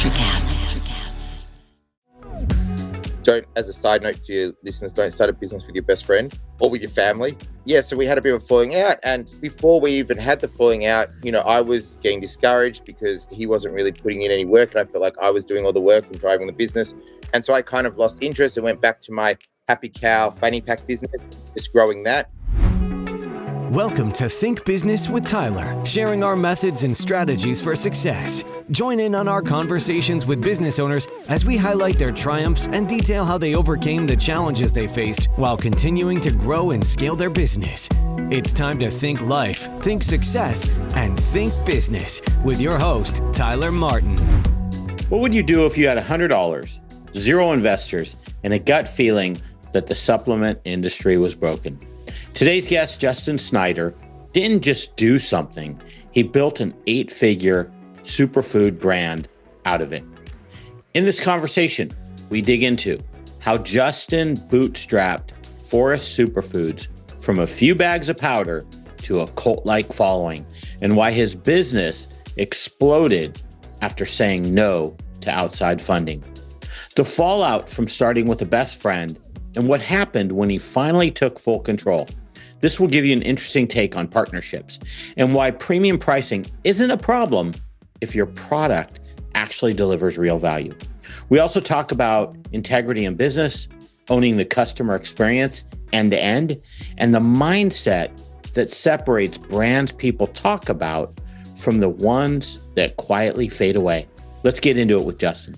NutriCast. Don't, as a side note to your listeners, don't start a business with your best friend or with your family. Yeah, so we had a bit of a falling out. And before we even had the falling out, I was getting discouraged because he wasn't really putting in any work. And I felt like I was doing all the work and driving the business. And so I kind of lost interest and went back to my happy cow fanny pack business, just growing that. Welcome to Think Business with Tyler, sharing our methods and strategies for success. Join in on our conversations with business owners as we highlight their triumphs and detail how they overcame the challenges they faced while continuing to grow and scale their business. It's time to think life, think success, and think business with your host, Tyler Martin. What would you do if you had $100, zero investors, and a gut feeling that the supplement industry was broken? Today's guest, Justin Snyder, didn't just do something. He built an 8-figure superfood brand out of it. In this conversation, we dig into how Justin bootstrapped Forest Superfoods from a few bags of powder to a cult-like following, and why his business exploded after saying no to outside funding. The fallout from starting with a best friend and what happened when he finally took full control. This will give you an interesting take on partnerships and why premium pricing isn't a problem if your product actually delivers real value. We also talk about integrity in business, owning the customer experience end to end, and the mindset that separates brands people talk about from the ones that quietly fade away. Let's get into it with Justin.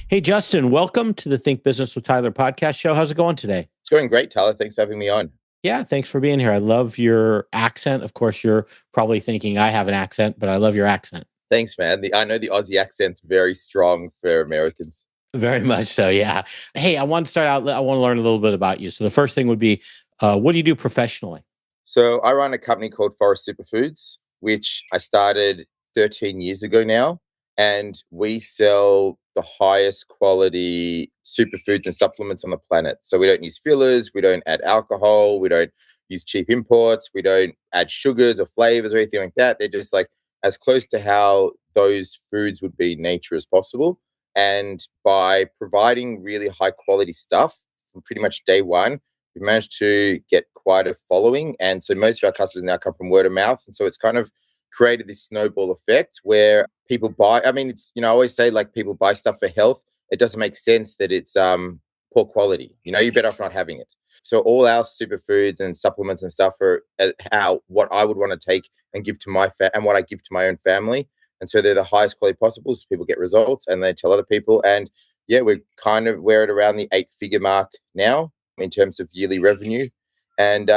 Hey, Justin, welcome to the Think Business with Tyler podcast show. How's it going today? It's going great, Tyler. Thanks for having me on. Yeah, thanks for being here. I love your accent. Of course, you're probably thinking I have an accent, but I love your accent. Thanks, man. I know the Aussie accent's very strong for Americans. Very much so, yeah. Hey, I want to start out, I want to learn a little bit about you. So the first thing would be, what do you do professionally? So I run a company called Forest Superfoods, which I started 13 years ago now. And we sell the highest quality superfoods and supplements on the planet. So we don't use fillers, we don't add alcohol, we don't use cheap imports, we don't add sugars or flavors or anything like that. They're just like as close to how those foods would be in nature as possible. And by providing really high quality stuff from pretty much day one, we managed to get quite a following. And so most of our customers now come from word of mouth. And so it's kind of created this snowball effect where people buy. I mean, it's, I always say like people buy stuff for health. It doesn't make sense that it's poor quality. You're better off not having it. So all our superfoods and supplements and stuff are what I would want to take and give to my and what I give to my own family. And so they're the highest quality possible. So people get results and they tell other people. And yeah, we're at around the 8-figure mark now in terms of yearly revenue. And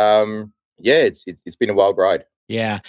it's been a wild ride. Yeah.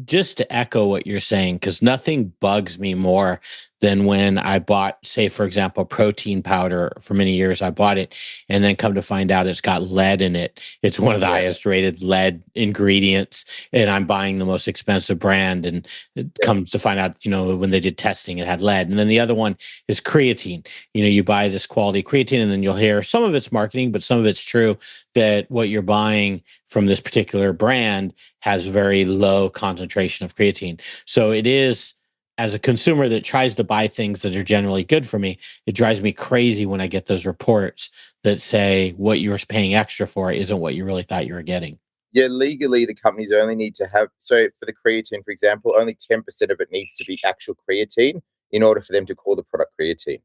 Just to echo what you're saying, because nothing bugs me more than when I bought, say, for example, protein powder for many years. I bought it and then come to find out it's got lead in it. It's one of the highest rated lead ingredients, and I'm buying the most expensive brand. And it comes to find out, when they did testing, it had lead. And then the other one is creatine. You buy this quality creatine and then you'll hear some of it's marketing, but some of it's true that what you're buying from this particular brand has very low concentration of creatine. So it is, as a consumer that tries to buy things that are generally good for me, it drives me crazy when I get those reports that say what you're paying extra for isn't what you really thought you were getting. Yeah, legally, the companies only need to have, so for the creatine, for example, only 10% of it needs to be actual creatine in order for them to call the product creatine.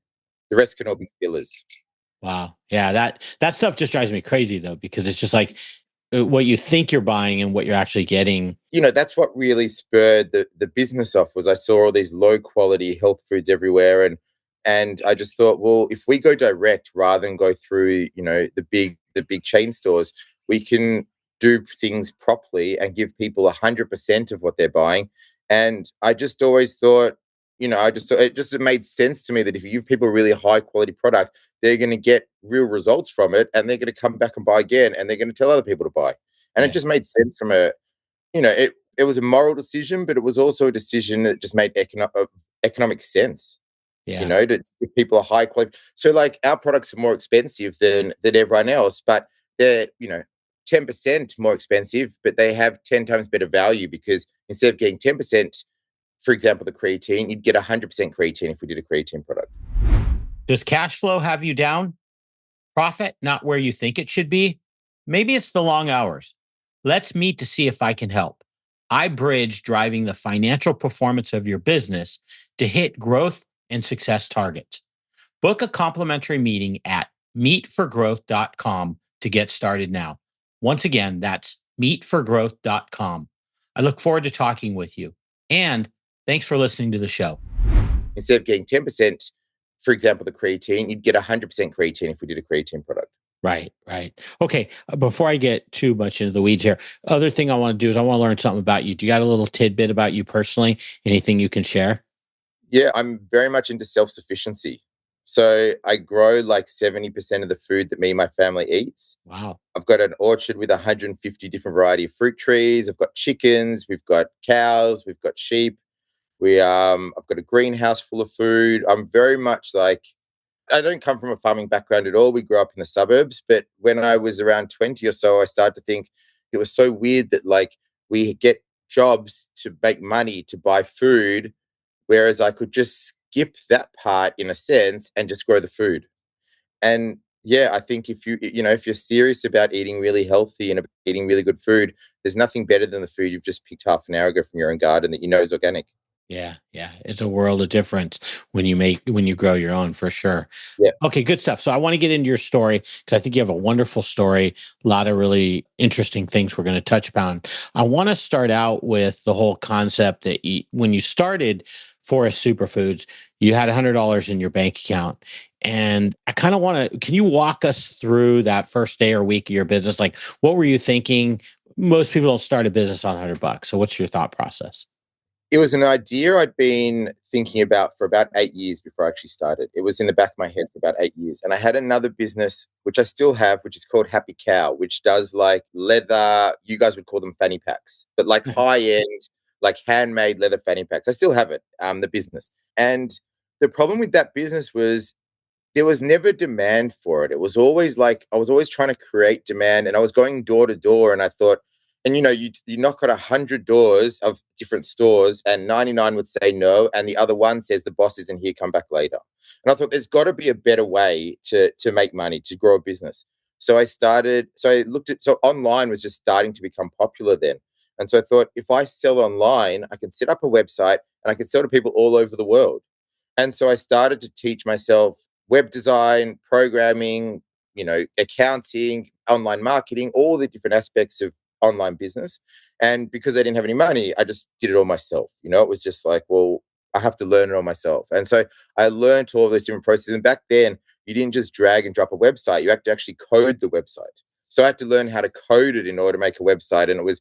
The rest can all be fillers. Wow. Yeah, that stuff just drives me crazy, though, because it's just like what you think you're buying and what you're actually getting. That's what really spurred the business off. Was I saw all these low quality health foods everywhere, and I just thought, well, if we go direct rather than go through the big chain stores, we can do things properly and give people 100% of what they're buying. And I just always thought, it made sense to me that if you give people a really high quality product, they're going to get real results from it, and they're going to come back and buy again, and they're going to tell other people to buy. And it just made sense from it was a moral decision, but it was also a decision that just made economic sense. To give people a high quality. So like our products are more expensive than everyone else, but they're 10% more expensive, but they have 10 times better value, because instead of getting 10% for example, the creatine, you'd get 100% creatine if we did a creatine product. Does cash flow have you down? Profit not where you think it should be? Maybe it's the long hours. Let's meet to see if I can help. I bridge driving the financial performance of your business to hit growth and success targets. Book a complimentary meeting at meetforgrowth.com to get started now. Once again, that's meetforgrowth.com. I look forward to talking with you. And thanks for listening to the show. Instead of getting 10%, for example, the creatine, you'd get 100% creatine if we did a creatine product. Right, right. Okay, before I get too much into the weeds here, other thing I want to do is I want to learn something about you. Do you got a little tidbit about you personally? Anything you can share? Yeah, I'm very much into self-sufficiency. So I grow like 70% of the food that me and my family eats. Wow. I've got an orchard with 150 different variety of fruit trees. I've got chickens, we've got cows, we've got sheep. I've got a greenhouse full of food. I'm very much like, I don't come from a farming background at all. We grew up in the suburbs, but when I was around 20 or so, I started to think it was so weird that like we get jobs to make money to buy food, whereas I could just skip that part in a sense and just grow the food. And yeah, I think if you're serious about eating really healthy and about eating really good food, there's nothing better than the food you've just picked half an hour ago from your own garden that you know is organic. Yeah, yeah. It's a world of difference when you grow your own for sure. Yeah. Okay, good stuff. So I want to get into your story because I think you have a wonderful story, a lot of really interesting things we're going to touch upon. I want to start out with the whole concept that when you started Forest Superfoods, you had $100 in your bank account. And I kind of want to, can you walk us through that first day or week of your business? Like, what were you thinking? Most people don't start a business on $100. So what's your thought process? It was an idea I'd been thinking about for about 8 years before I actually started. It was in the back of my head for about 8 years. And I had another business, which I still have, which is called Happy Cow, which does like leather, you guys would call them fanny packs, but like high end, like handmade leather fanny packs. I still have it, the business. And the problem with that business was there was never demand for it. It was always like I was always trying to create demand, and I was going door to door, and I thought, and you knock on 100 doors of different stores, and 99 would say no, and the other one says the boss isn't here, come back later. And I thought there's got to be a better way to make money, to grow a business. So I looked at, so online was just starting to become popular then. And so I thought, if I sell online, I can set up a website and I can sell to people all over the world. And so I started to teach myself web design, programming, accounting, online marketing, all the different aspects of online business. And because I didn't have any money, I just did it all myself. It was just like, well, I have to learn it all myself. And so I learned all those different processes. And back then, you didn't just drag and drop a website. You had to actually code the website. So I had to learn how to code it in order to make a website. And it was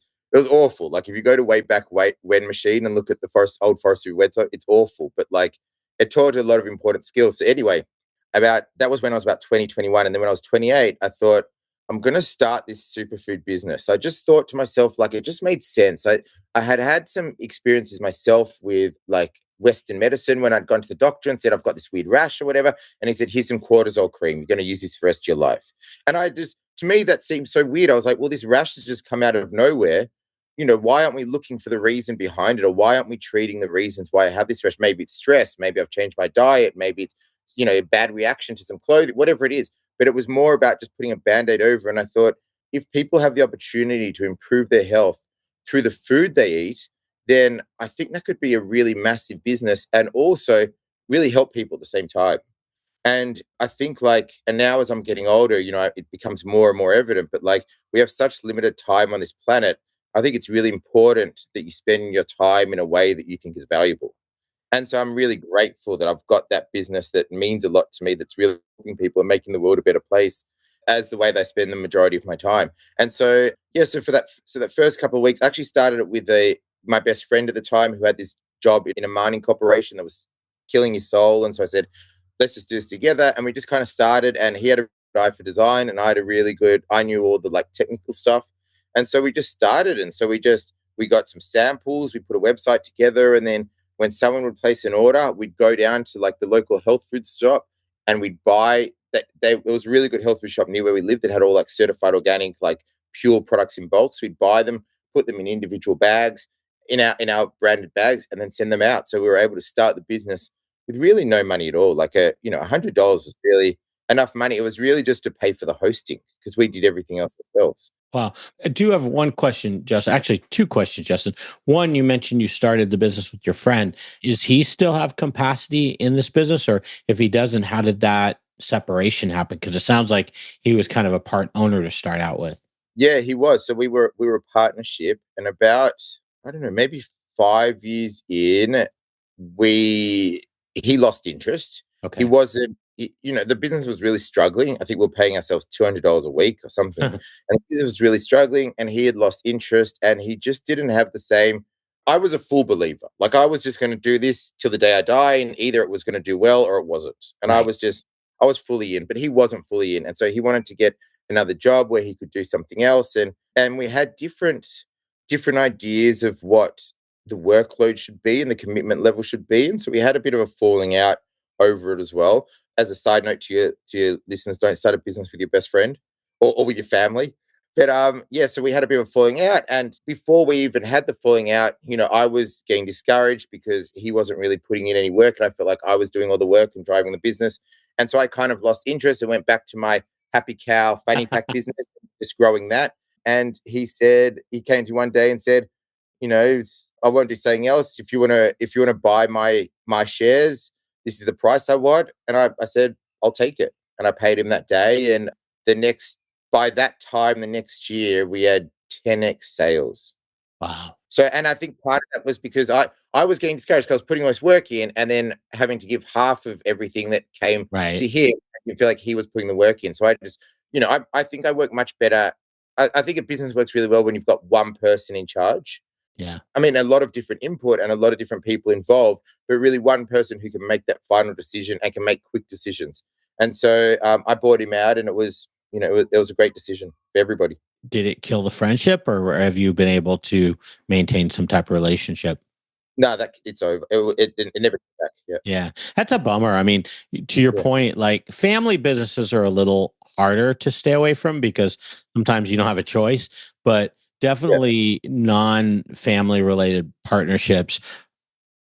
awful. Like if you go to When Machine and look at the old forestry website, it's awful. But like it taught a lot of important skills. So anyway, that was when I was about 20, 21. And then when I was 28, I thought, I'm going to start this superfood business. I just thought to myself, like, it just made sense. I had some experiences myself with like Western medicine when I'd gone to the doctor and said, I've got this weird rash or whatever. And he said, here's some cortisol cream. You're going to use this for the rest of your life. And to me, that seemed so weird. I was like, well, this rash has just come out of nowhere. Why aren't we looking for the reason behind it? Or why aren't we treating the reasons why I have this rash? Maybe it's stress. Maybe I've changed my diet. Maybe it's, a bad reaction to some clothing, whatever it is. But it was more about just putting a Band-Aid over. And I thought, if people have the opportunity to improve their health through the food they eat, then I think that could be a really massive business and also really help people at the same time. And I think and now as I'm getting older, it becomes more and more evident, but like we have such limited time on this planet. I think it's really important that you spend your time in a way that you think is valuable. And so I'm really grateful that I've got that business that means a lot to me, that's really helping people and making the world a better place as the way they spend the majority of my time. And so, yeah, so that first couple of weeks, I actually started it with my best friend at the time who had this job in a mining corporation that was killing his soul. And so I said, let's just do this together. And we just kind of started, and he had a eye for design and I knew all the like technical stuff. And so we just started. And so we got some samples, we put a website together, and then when someone would place an order, we'd go down to like the local health food shop and we'd buy that. It was a really good health food shop near where we lived that had all like certified organic, like pure products in bulk. So we'd buy them, put them in individual bags, in our branded bags and then send them out. So we were able to start the business with really no money at all. Like $100 was really enough money. It was really just to pay for the hosting because we did everything else ourselves. Wow. I do have one question, Justin. Actually, two questions, Justin. One, you mentioned you started the business with your friend. Is he still have capacity in this business? Or if he doesn't, how did that separation happen? Because it sounds like he was kind of a part owner to start out with. Yeah, he was. So we were a partnership, and about, I don't know, maybe 5 years in, we he lost interest. He Okay. wasn't, the business was really struggling. I think we are paying ourselves $200 a week or something, and the business was really struggling. And he had lost interest, and he just didn't have the same. I was a full believer. Like I was just going to do this till the day I die, and either it was going to do well or it wasn't. And Right. I was fully in, but he wasn't fully in, and so he wanted to get another job where he could do something else. And we had different ideas of what the workload should be and the commitment level should be. And so we had a bit of a falling out over it as well. As a side note to your listeners, don't start a business with your best friend or with your family. But yeah, so we had a bit of a falling out. And before we even had the falling out, I was getting discouraged because he wasn't really putting in any work. And I felt like I was doing all the work and driving the business. And so I kind of lost interest and went back to my happy cow fanny pack business, just growing that. And he came to one day and said, I won't do something else. If you wanna buy my shares, this is the price I want. And I said, I'll take it. And I paid him that day. And by that time, the next year, we had 10x sales. Wow. So, and I think part of that was because I was getting discouraged because I was putting all this work in and then having to give half of everything that came Right. to him. You feel like he was putting the work in. So I just, I think I work much better. I think a business works really well when you've got one person in charge. Yeah. I mean, a lot of different input and a lot of different people involved, but really one person who can make that final decision and can make quick decisions. And so I bought him out, and it was a great decision for everybody. Did it kill the friendship, or have you been able to maintain some type of relationship? No, that it's over. It never came back. Yeah, Yeah, that's a bummer. I mean, to your yeah, point, like family businesses are a little harder to stay away from because sometimes you don't have a choice, but yeah, definitely non-family related partnerships,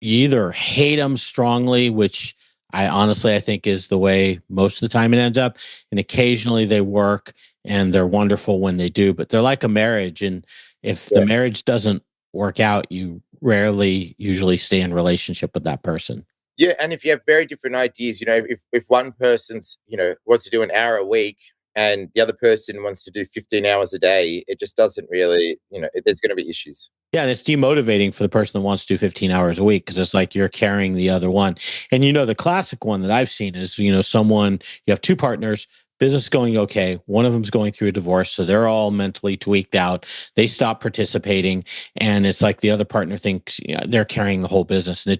you either hate them strongly, which I think is the way most of the time it ends up, and occasionally they work and they're wonderful when they do, but they're like a marriage. And if the yeah. marriage doesn't work out, you rarely usually stay in relationship with that person. Yeah, and if you have very different ideas, if one person's, wants to do an hour a week and the other person wants to do 15 hours a day, it just doesn't really, there's going to be issues. Yeah, and it's demotivating for the person that wants to do 15 hours a week because it's like you're carrying the other one. And the classic one that I've seen is, someone, you have two partners, business is going okay. One of them's going through a divorce. So they're all mentally tweaked out. They stop participating. And it's like the other partner thinks they're carrying the whole business. And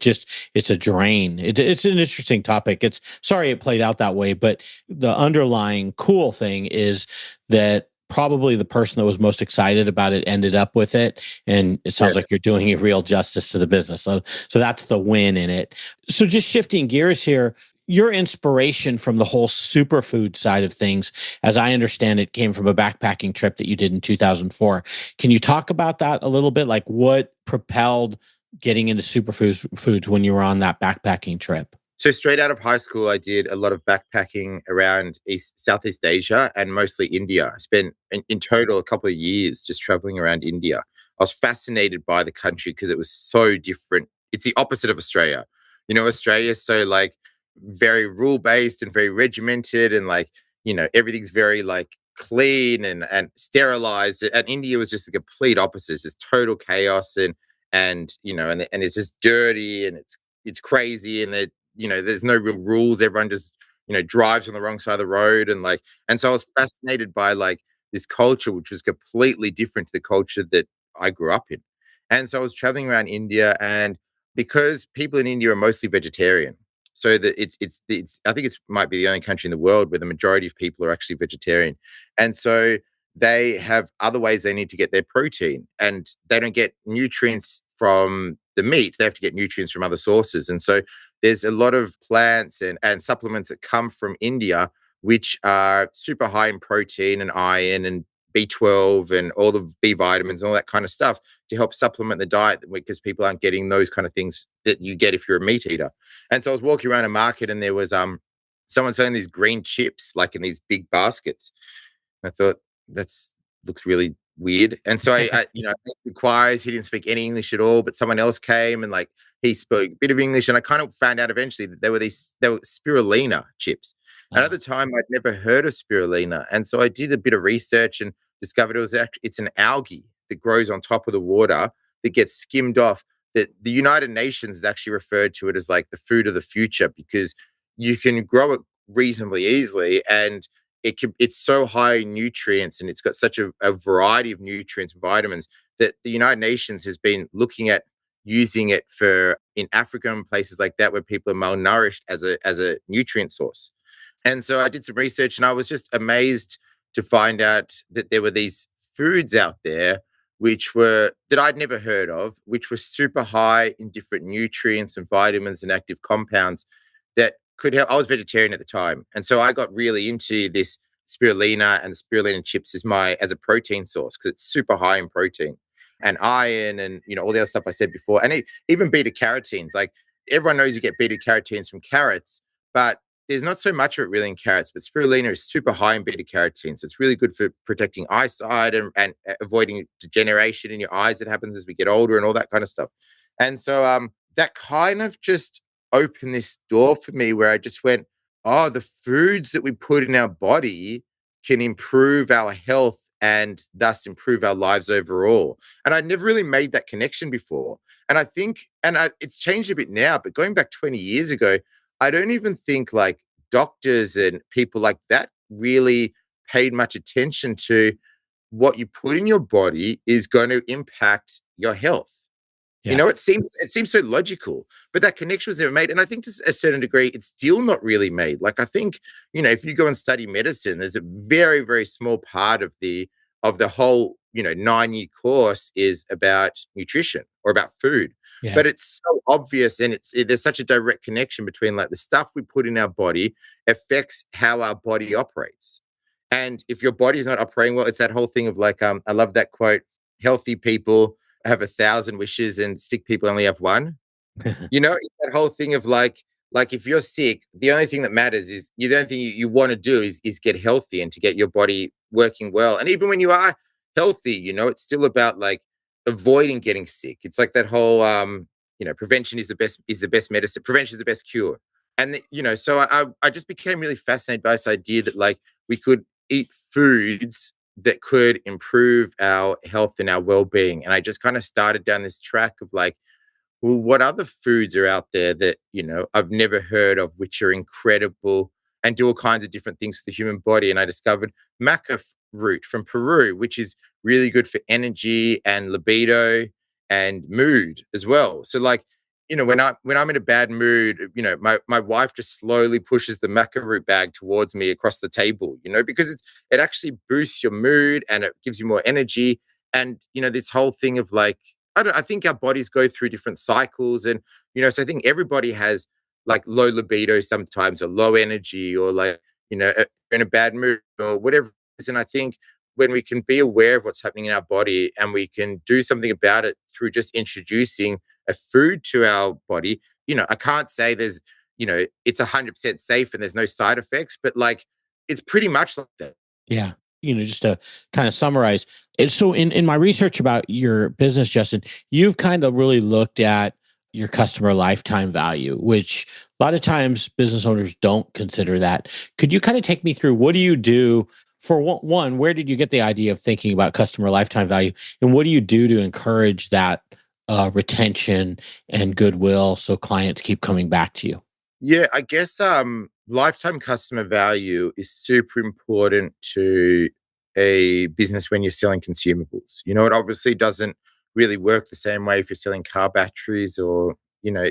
it's a drain. It's an interesting topic. It's sorry it played out that way. But the underlying cool thing is that probably the person that was most excited about it ended up with it, and it Yeah. sounds like you're doing a real justice to the business, so that's the win in it. So just shifting gears here, your inspiration from the whole superfood side of things, as I understand it, came from a backpacking trip that you did in 2004. Can you talk about that a little bit, like what propelled getting into superfoods when you were on that backpacking trip? So straight out of high school, I did a lot of backpacking around Southeast Asia and mostly India. I spent in total a couple of years just traveling around India. I was fascinated by the country because it was so different. It's the opposite of Australia. Australia is so like very rule based and very regimented, and like, everything's very like clean and sterilized. And India was just the complete opposite. It's just total chaos and it's just dirty and it's crazy, and there's no real rules. Everyone just, drives on the wrong side of the road. And so I was fascinated by like this culture, which was completely different to the culture that I grew up in. And so I was traveling around India, and because people in India are mostly vegetarian, so that it's I think it's might be the only country in the world where the majority of people are actually vegetarian. And so they have other ways they need to get their protein, and they don't get nutrients from the meat. They have to get nutrients from other sources. And so there's a lot of plants and supplements that come from India, which are super high in protein and iron and B12 and all the B vitamins and all that kind of stuff to help supplement the diet because people aren't getting those kind of things that you get if you're a meat eater. And so I was walking around a market and there was someone selling these green chips like in these big baskets. I thought that's looks really weird. And so I inquiries, he didn't speak any English at all, but someone else came and like he spoke a bit of English. And I kind of found out eventually that they were spirulina chips. And at the time I'd never heard of spirulina. And so I did a bit of research and discovered it's an algae that grows on top of the water that gets skimmed off. That the United Nations has actually referred to it as like the food of the future because you can grow it reasonably easily and it's so high in nutrients and it's got such a variety of nutrients and vitamins that the United Nations has been looking at using it in Africa and places like that where people are malnourished as a nutrient source. And so I did some research and I was just amazed to find out that there were these foods out there that I'd never heard of, which were super high in different nutrients and vitamins and active compounds that could help. I was vegetarian at the time. And so I got really into this spirulina and the spirulina chips as a protein source because it's super high in protein and iron and, all the other stuff I said before. And even beta carotenes, like everyone knows you get beta carotenes from carrots, but there's not so much of it really in carrots, but spirulina is super high in beta carotene. So it's really good for protecting eyesight and avoiding degeneration in your eyes that happens as we get older and all that kind of stuff. And so that kind of just opened this door for me where I just went, oh, the foods that we put in our body can improve our health and thus improve our lives overall. And I'd never really made that connection before. And I think, it's changed a bit now, but going back 20 years ago, I don't even think like doctors and people like that really paid much attention to what you put in your body is going to impact your health. Yeah. It seems so logical, but that connection was never made. And I think to a certain degree, it's still not really made. Like I think, if you go and study medicine, there's a very, very small part of the whole, 9-year course is about nutrition or about food. Yeah. But it's so obvious and there's such a direct connection between like the stuff we put in our body affects how our body operates. And if your body is not operating well, it's that whole thing of like, I love that quote, healthy people have 1,000 wishes and sick people only have one. It's that whole thing of like if you're sick, the only thing that matters is the only thing you want to do is get healthy and to get your body working well. And even when you are healthy, it's still about like avoiding getting sick. It's like that whole prevention is the best medicine. Prevention is the best cure. And so I just became really fascinated by this idea that like we could eat foods that could improve our health and our well-being. And I just kind of started down this track of like, well, what other foods are out there that, I've never heard of, which are incredible and do all kinds of different things for the human body. And I discovered maca root from Peru, which is really good for energy and libido and mood as well. So like, when I'm in a bad mood, my wife just slowly pushes the maca root bag towards me across the table, because it actually boosts your mood and it gives you more energy. And, this whole thing of like, I think our bodies go through different cycles. And, so I think everybody has like low libido sometimes or low energy or like, in a bad mood or whatever it is. And I think when we can be aware of what's happening in our body and we can do something about it through just introducing a food to our body, I can't say there's, it's 100% safe and there's no side effects, but like, it's pretty much like that. Yeah. Just to kind of summarize it. So in my research about your business, Justin, you've kind of really looked at your customer lifetime value, which a lot of times business owners don't consider that. Could you kind of take me through what do you do for one, where did you get the idea of thinking about customer lifetime value? And what do you do to encourage that retention and goodwill so clients keep coming back to you? Yeah, I guess lifetime customer value is super important to a business when you're selling consumables. It obviously doesn't really work the same way if you're selling car batteries or,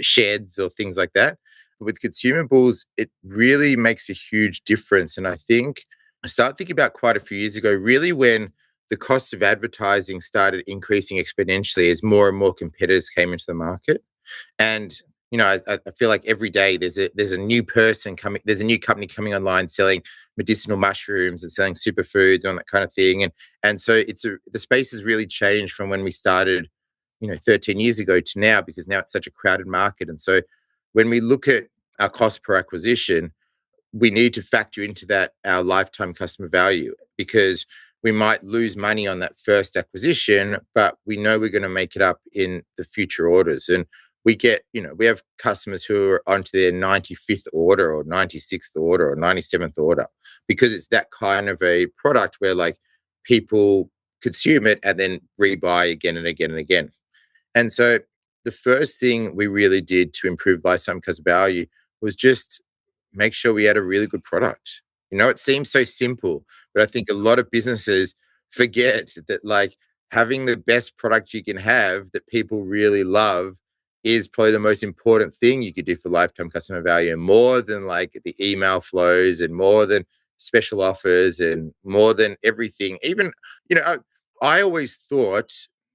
sheds or things like that. But with consumables, it really makes a huge difference. And I think I started thinking about quite a few years ago, really when the cost of advertising started increasing exponentially as more and more competitors came into the market. And I feel like every day there's a new person coming, there's a new company coming online selling medicinal mushrooms and selling superfoods and that kind of thing. And so the space has really changed from when we started, 13 years ago to now, because now it's such a crowded market. And so when we look at our cost per acquisition, we need to factor into that our lifetime customer value, because we might lose money on that first acquisition, but we know we're going to make it up in the future orders. And we have customers who are onto their 95th order or 96th order or 97th order, because it's that kind of a product where like people consume it and then rebuy again and again and again. And so the first thing we really did to improve lifetime customer value was just make sure we had a really good product. It seems so simple, but I think a lot of businesses forget that like having the best product you can have that people really love is probably the most important thing you could do for lifetime customer value, more than like the email flows and more than special offers and more than everything. Even, I always thought,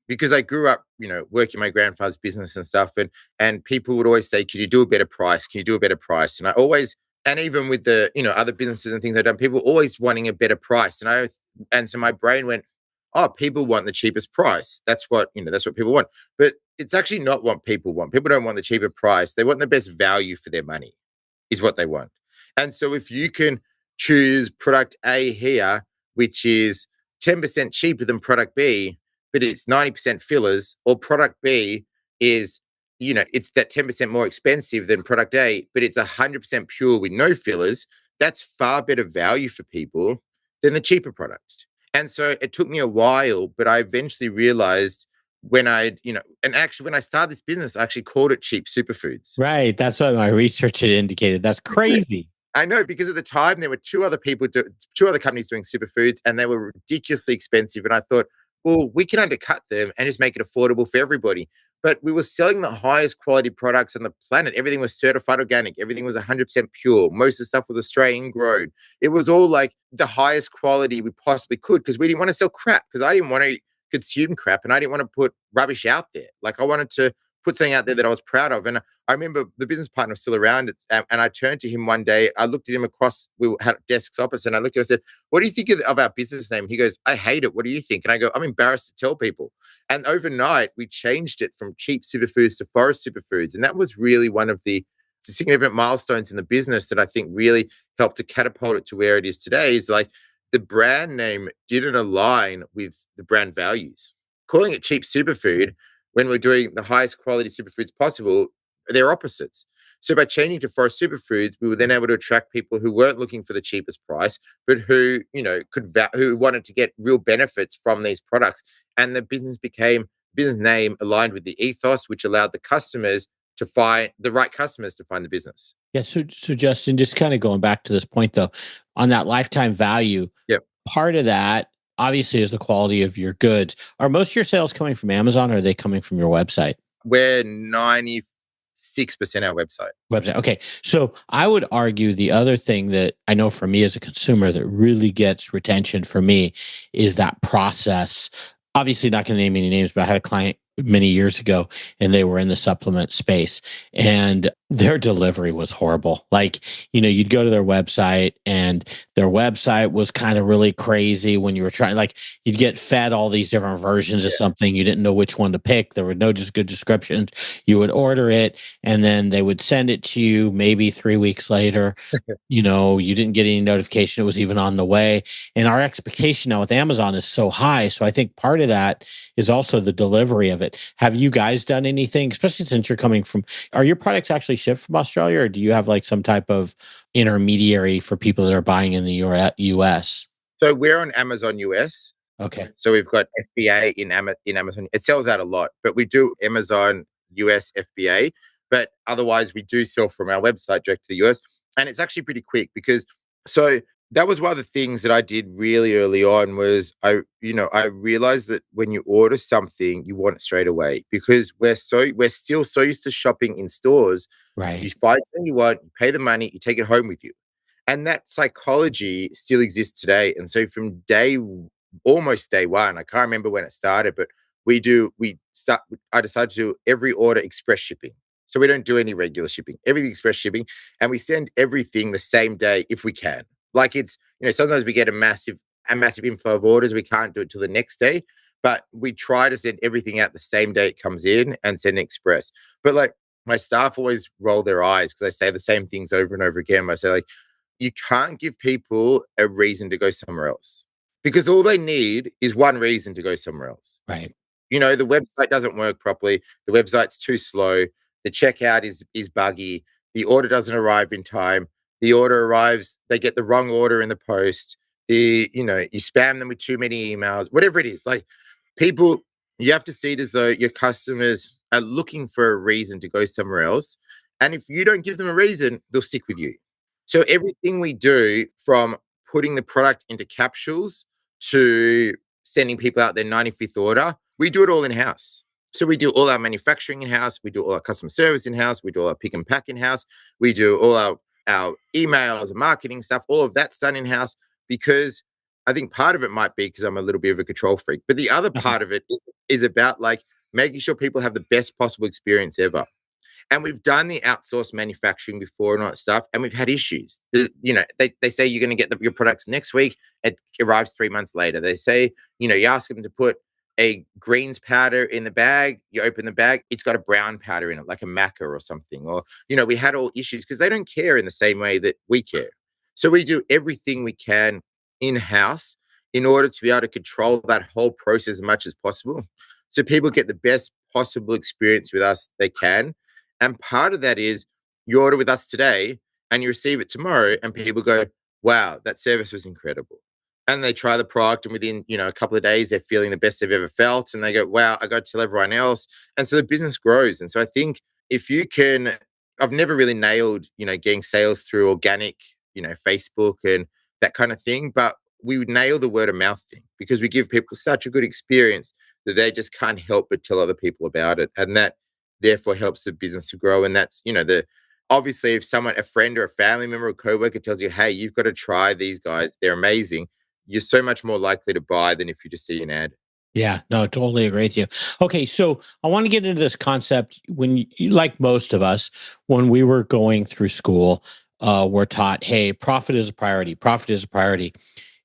because I grew up, working my grandfather's business and stuff, and people would always say, "Can you do a better price? Can you do a better price?" And even with the, other businesses and things I've done, people always wanting a better price. And so my brain went, "Oh, people want the cheapest price. That's what people want." But it's actually not what people want. People don't want the cheaper price. They want the best value for their money, is what they want. And so if you can choose product A here, which is 10% cheaper than product B, but it's 90% fillers, or product B is, it's that 10% more expensive than product A, but it's 100% pure with no fillers, that's far better value for people than the cheaper product. And so it took me a while, but I eventually realized when and actually when I started this business, I actually called it cheap superfoods. Right. That's what my research had indicated. That's crazy. I know, because at the time there were two other companies doing superfoods, and they were ridiculously expensive. And I thought, well, we can undercut them and just make it affordable for everybody. But we were selling the highest quality products on the planet. Everything was certified organic. Everything was 100% pure. Most of the stuff was Australian grown. It was all like the highest quality we possibly could, because we didn't want to sell crap, because I didn't want to consume crap and I didn't want to put rubbish out there. Like, I wanted to put something out there that I was proud of. And I remember the business partner was still around, and I turned to him one day. I looked at him across, we had desks opposite, and I looked at him and said, "What do you think of our business name?" He goes, "I hate it. What do you think?" And I go, "I'm embarrassed to tell people." And overnight, we changed it from Cheap Superfoods to Forest Superfoods. And that was really one of the significant milestones in the business that I think really helped to catapult it to where it is today. Is like the brand name didn't align with the brand values. Calling it Cheap Superfood, when we're doing the highest quality superfoods possible, they're opposites. So by changing to Forest Superfoods, we were then able to attract people who weren't looking for the cheapest price, but who, who wanted to get real benefits from these products. And the business name aligned with the ethos, which allowed the customers to find the right customers to find the business. Yeah. So Justin, just kind of going back to this point though, on that lifetime value, Yep. part of that obviously is the quality of your goods. Are most of your sales coming from Amazon, or are they coming from your website? We're 96% our website. Okay. So I would argue the other thing that I know for me as a consumer that really gets retention for me is that process. Obviously not going to name any names, but I had a client many years ago and they were in the supplement space and their delivery was horrible. Like, you'd go to their website and their website was kind of really crazy when you were trying, like you'd get fed all these different versions of something. You didn't know which one to pick. There were no just good descriptions. You would order it and then they would send it to you maybe 3 weeks later. You didn't get any notification it was even on the way. And our expectation now with Amazon is so high. So I think part of that is also the delivery of it. Have you guys done anything, especially since you're coming from, are your products actually shipped from Australia, or do you have like some type of intermediary for people that are buying in the US? So we're on Amazon US. Okay. So we've got FBA in Amazon. It sells out a lot, but we do Amazon US FBA. But otherwise, we do sell from our website direct to the US. And it's actually pretty quick, because that was one of the things that I did really early on was I realized that when you order something, you want it straight away, because we're still so used to shopping in stores. Right. You find something you want, you pay the money, you take it home with you. And that psychology still exists today. And so from almost day one, I can't remember when it started, but I decided to do every order express shipping. So we don't do any regular shipping, everything express shipping. And we send everything the same day if we can. Like it's, sometimes we get a massive inflow of orders. We can't do it till the next day, but we try to send everything out the same day it comes in and send express. But like my staff always roll their eyes because I say the same things over and over again. I say like, you can't give people a reason to go somewhere else because all they need is one reason to go somewhere else. Right. The website doesn't work properly. The website's too slow. The checkout is buggy. The order doesn't arrive in time. The order arrives, they get the wrong order in the post. You spam them with too many emails, whatever it is. Like people, you have to see it as though your customers are looking for a reason to go somewhere else. And if you don't give them a reason, they'll stick with you. So everything we do, from putting the product into capsules to sending people out their 95th order, we do it all in-house. So we do all our manufacturing in-house. We do all our customer service in-house. We do all our pick and pack in-house. We do all our emails and marketing stuff. All of that's done in-house because I think part of it might be because I'm a little bit of a control freak. But the other part of it is about like making sure people have the best possible experience ever. And we've done the outsourced manufacturing before and all that stuff, and we've had issues. They say you're going to get your products next week. It arrives 3 months later. They say, you ask them to put a greens powder in the bag. You open the bag, it's got a brown powder in it, like a maca or something. Or, we had all issues because they don't care in the same way that we care. So we do everything we can in-house in order to be able to control that whole process as much as possible. So people get the best possible experience with us they can. And part of that is you order with us today and you receive it tomorrow and people go, wow, that service was incredible. And they try the product and within, a couple of days, they're feeling the best they've ever felt. And they go, wow, I got to tell everyone else. And so the business grows. And so I think if you can, I've never really nailed, getting sales through organic, Facebook and that kind of thing. But we would nail the word of mouth thing because we give people such a good experience that they just can't help but tell other people about it. And that therefore helps the business to grow. And that's, obviously if a friend or a family member or coworker tells you, hey, you've got to try these guys, they're amazing, you're so much more likely to buy than if you just see an ad. Yeah, no, totally agree with you. Okay, so I want to get into this concept. When you, like most of us, when we were going through school, we're taught, hey, profit is a priority. Profit is a priority.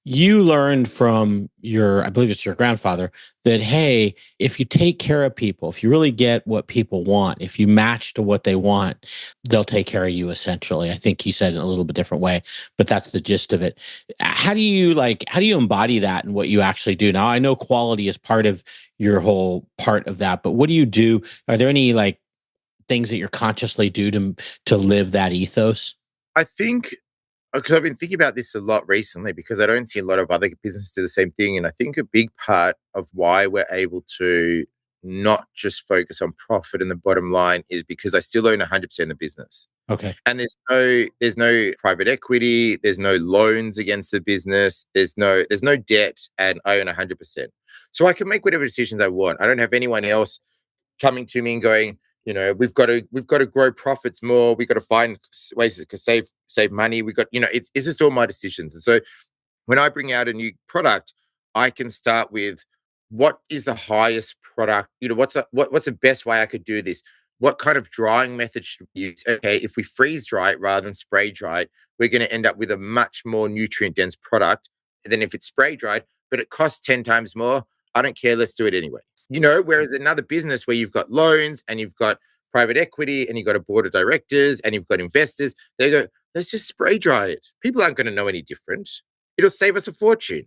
You learned from I believe it's your grandfather, that, hey, if you take care of people, if you really get what people want, if you match to what they want, they'll take care of you, essentially. I think he said it in a little bit different way, but that's the gist of it. How do you embody that in what you actually do? Now, I know quality is part of your whole part of that, but what do you do? Are there any things that you're consciously do to live that ethos? I think, because I've been thinking about this a lot recently because I don't see a lot of other businesses do the same thing. And I think a big part of why we're able to not just focus on profit and the bottom line is because I still own 100% of the business. Okay. And there's no private equity, there's no loans against the business, there's no debt, and I own 100%. So I can make whatever decisions I want. I don't have anyone else coming to me and going, we've got to grow profits more. We've got to find ways to save money. It's just all my decisions. And so when I bring out a new product, I can start with what is the highest product, what's the best way I could do this? What kind of drying method should we use? Okay, if we freeze dry it rather than spray dry it, we're going to end up with a much more nutrient dense product than if it's spray dried, but it costs 10 times more. I don't care. Let's do it anyway. Whereas another business where you've got loans and you've got private equity and you've got a board of directors and you've got investors, they go, let's just spray dry it. People aren't going to know any different. It'll save us a fortune.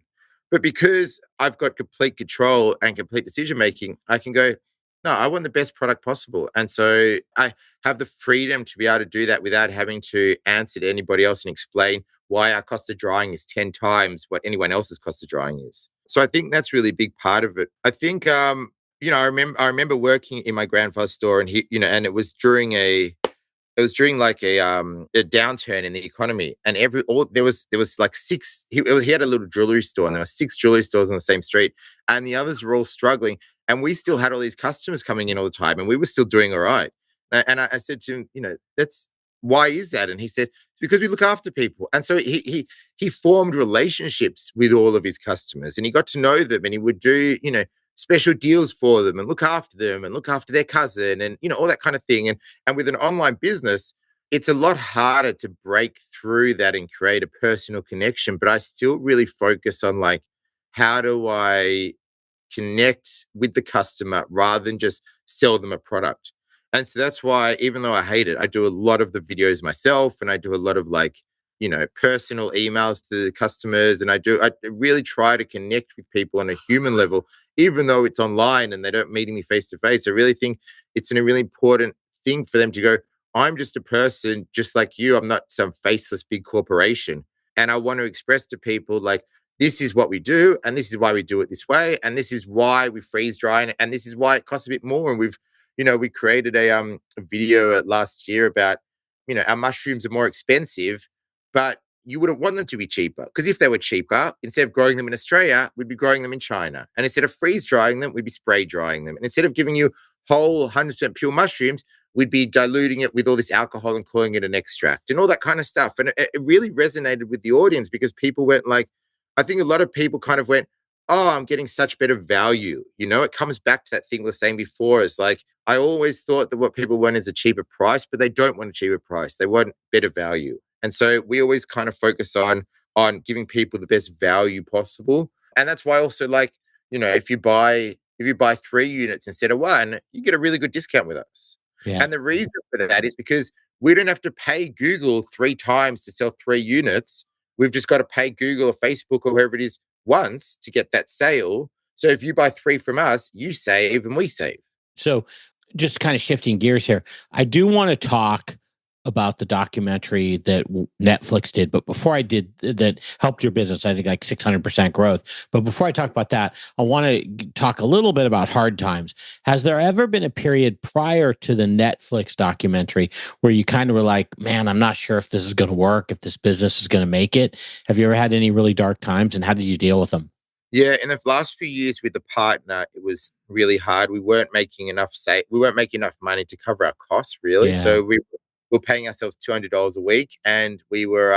But because I've got complete control and complete decision-making, I can go, no, I want the best product possible. And so I have the freedom to be able to do that without having to answer to anybody else and explain why our cost of drying is 10 times what anyone else's cost of drying is. So I think that's really a big part of it. I think, I remember working in my grandfather's store and and it was during a downturn in the economy, and there was like six. He had a little jewelry store, and there were 6 jewelry stores on the same street, and the others were all struggling. And we still had all these customers coming in all the time, and we were still doing all right. And I said to him, that's why is that? And he said, it's because we look after people. And so he formed relationships with all of his customers, and he got to know them, and he would do special deals for them and look after them and look after their cousin and, all that kind of thing. And with an online business, it's a lot harder to break through that and create a personal connection. But I still really focus on like, how do I connect with the customer rather than just sell them a product? And so that's why, even though I hate it, I do a lot of the videos myself, and I do a lot of like, personal emails to the customers. And I really try to connect with people on a human level, even though it's online and they don't meet me face to face. I really think it's a really important thing for them to go, I'm just a person just like you. I'm not some faceless big corporation. And I want to express to people like, this is what we do, and this is why we do it this way, and this is why we freeze dry it, and this is why it costs a bit more. And we created a video last year about, our mushrooms are more expensive, but you wouldn't want them to be cheaper, because if they were cheaper, instead of growing them in Australia, we'd be growing them in China. And instead of freeze drying them, we'd be spray drying them. And instead of giving you whole 100% pure mushrooms, we'd be diluting it with all this alcohol and calling it an extract and all that kind of stuff. And it really resonated with the audience, because people went like, I think a lot of people kind of went, oh, I'm getting such better value. It comes back to that thing we were saying before. It's like, I always thought that what people want is a cheaper price, but they don't want a cheaper price. They want better value. And so we always kind of focus on giving people the best value possible. And that's why also, like, if you buy 3 units instead of 1, you get a really good discount with us. Yeah. And the reason for that is because we don't have to pay Google 3 times to sell 3 units. We've just got to pay Google or Facebook or whoever it is once to get that sale. So if you buy 3 from us, you save and we save. So just kind of shifting gears here, I do want to talk about the documentary that Netflix did. But before I did, that helped your business, I think like 600% growth. But before I talk about that, I want to talk a little bit about hard times. Has there ever been a period prior to the Netflix documentary where you kind of were like, man, I'm not sure if this is going to work, if this business is going to make it? Have you ever had any really dark times, and how did you deal with them? Yeah, in the last few years with the partner, it was really hard. We weren't making enough money to cover our costs, really. Yeah. So we were paying ourselves $200 a week, and we were,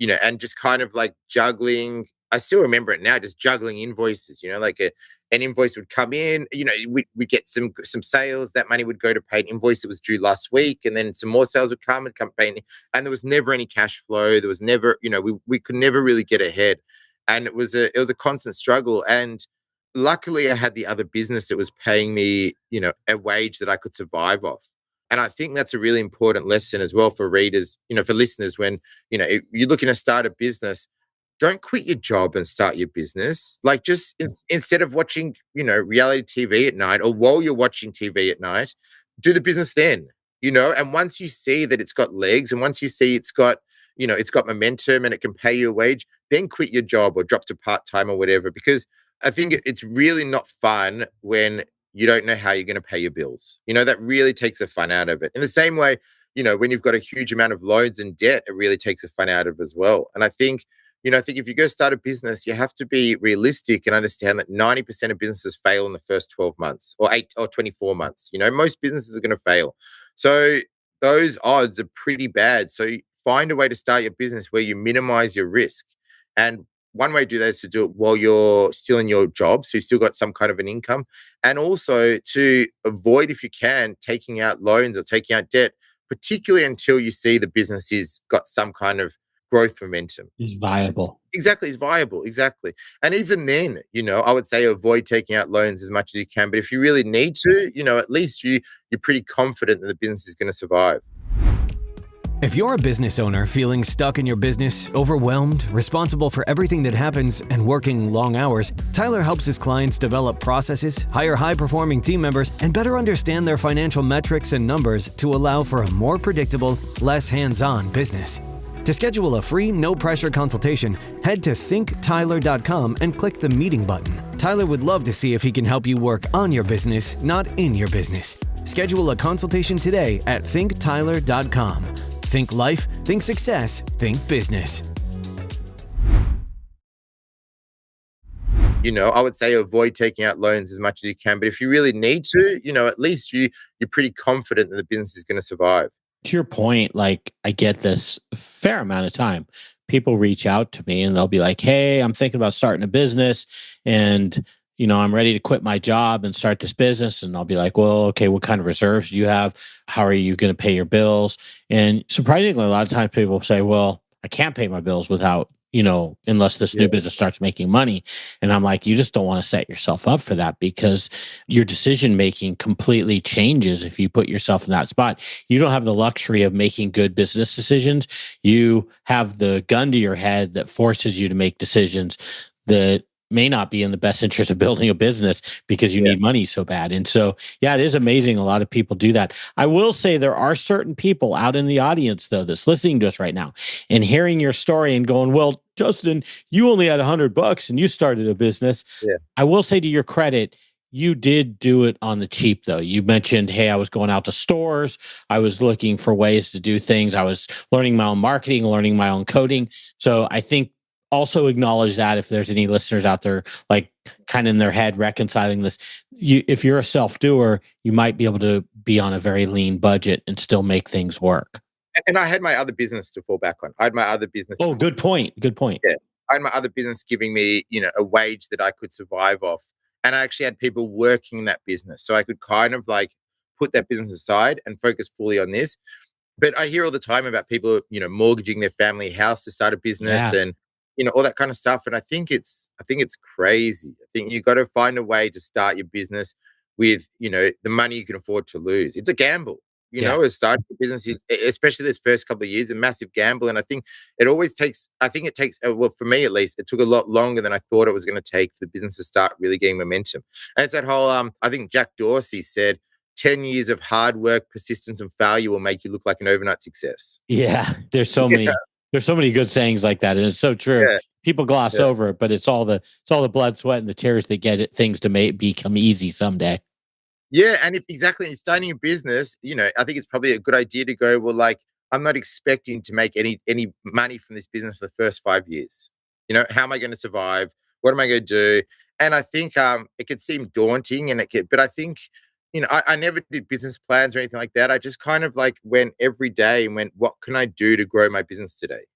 and just kind of like juggling. I still remember it now, just juggling invoices. Like an invoice would come in. We get some sales. That money would go to pay an invoice that was due last week, and then some more sales would come pay. And there was never any cash flow. There was never, we could never really get ahead, and it was a constant struggle. And luckily, I had the other business that was paying me, a wage that I could survive off. And I think that's a really important lesson as well for readers, for listeners. When, if you're looking to start a business, don't quit your job and start your business. Like, just instead of watching, reality TV at night, or while you're watching TV at night, do the business then, and once you see that it's got legs, and once you see it's got momentum and it can pay you a wage, then quit your job or drop to part-time or whatever. Because I think it's really not fun when you don't know how you're going to pay your bills. That really takes the fun out of it. In the same way, when you've got a huge amount of loans and debt, it really takes the fun out of it as well. And I think if you go start a business, you have to be realistic and understand that 90% of businesses fail in the first 12 months or 8 or 24 months. Most businesses are going to fail. So those odds are pretty bad. So find a way to start your business where you minimize your risk. And one way to do that is to do it while you're still in your job, so you still got some kind of an income, and also to avoid, if you can, taking out loans or taking out debt, particularly until you see the business has got some kind of growth momentum. It's viable. Exactly, it's viable. Exactly. And even then, I would say avoid taking out loans as much as you can. But if you really need to, at least you're pretty confident that the business is going to survive. If you're a business owner feeling stuck in your business, overwhelmed, responsible for everything that happens, and working long hours, Tyler helps his clients develop processes, hire high-performing team members, and better understand their financial metrics and numbers to allow for a more predictable, less hands-on business. To schedule a free, no-pressure consultation, head to thinktyler.com and click the meeting button. Tyler would love to see if he can help you work on your business, not in your business. Schedule a consultation today at thinktyler.com. Think life, think success, think business. I would say avoid taking out loans as much as you can. But if you really need to, at least you're pretty confident that the business is going to survive. To your point, like, I get this a fair amount of time. People reach out to me and they'll be like, hey, I'm thinking about starting a business. And, I'm ready to quit my job and start this business. And I'll be like, well, okay, what kind of reserves do you have? How are you going to pay your bills? And surprisingly, a lot of times people say, well, I can't pay my bills without, unless this Yeah. new business starts making money. And I'm like, you just don't want to set yourself up for that, because your decision making completely changes if you put yourself in that spot. You don't have the luxury of making good business decisions. You have the gun to your head that forces you to make decisions that may not be in the best interest of building a business because you Yeah. need money so bad. And so, yeah, it is amazing. A lot of people do that. I will say there are certain people out in the audience, though, that's listening to us right now and hearing your story and going, well, Justin, you only had $100 and you started a business. Yeah. I will say, to your credit, you did do it on the cheap, though. You mentioned, hey, I was going out to stores. I was looking for ways to do things. I was learning my own marketing, learning my own coding. So I think also acknowledge that if there's any listeners out there, like kind of in their head reconciling this, if you're a self-doer, you might be able to be on a very lean budget and still make things work. And I had my other business to fall back on. I had my other business. Oh, good point. Good point. Yeah. I had my other business giving me, a wage that I could survive off. And I actually had people working in that business. So I could kind of like put that business aside and focus fully on this. But I hear all the time about people, mortgaging their family house to start a business, Yeah. and all that kind of stuff. And I think it's crazy. I think you got to find a way to start your business with, the money you can afford to lose. It's a gamble. Yeah. As starting a business is, especially those first couple of years, a massive gamble. And I think it takes, well, for me at least, it took a lot longer than I thought it was going to take for the business to start really getting momentum. And it's that whole, I think Jack Dorsey said, 10 years of hard work, persistence, and failure will make you look like an overnight success. Yeah. There's so many good sayings like that. And it's so true. Yeah. People gloss Yeah. over it, but it's all the blood, sweat, and the tears that get things to become easy someday. Yeah. And if exactly starting a business, I think it's probably a good idea to go, well, like, I'm not expecting to make any money from this business for the first 5 years. How am I going to survive? What am I going to do? And I think it could seem daunting, but I think, I never did business plans or anything like that. I just kind of like went every day and went, what can I do to grow my business today?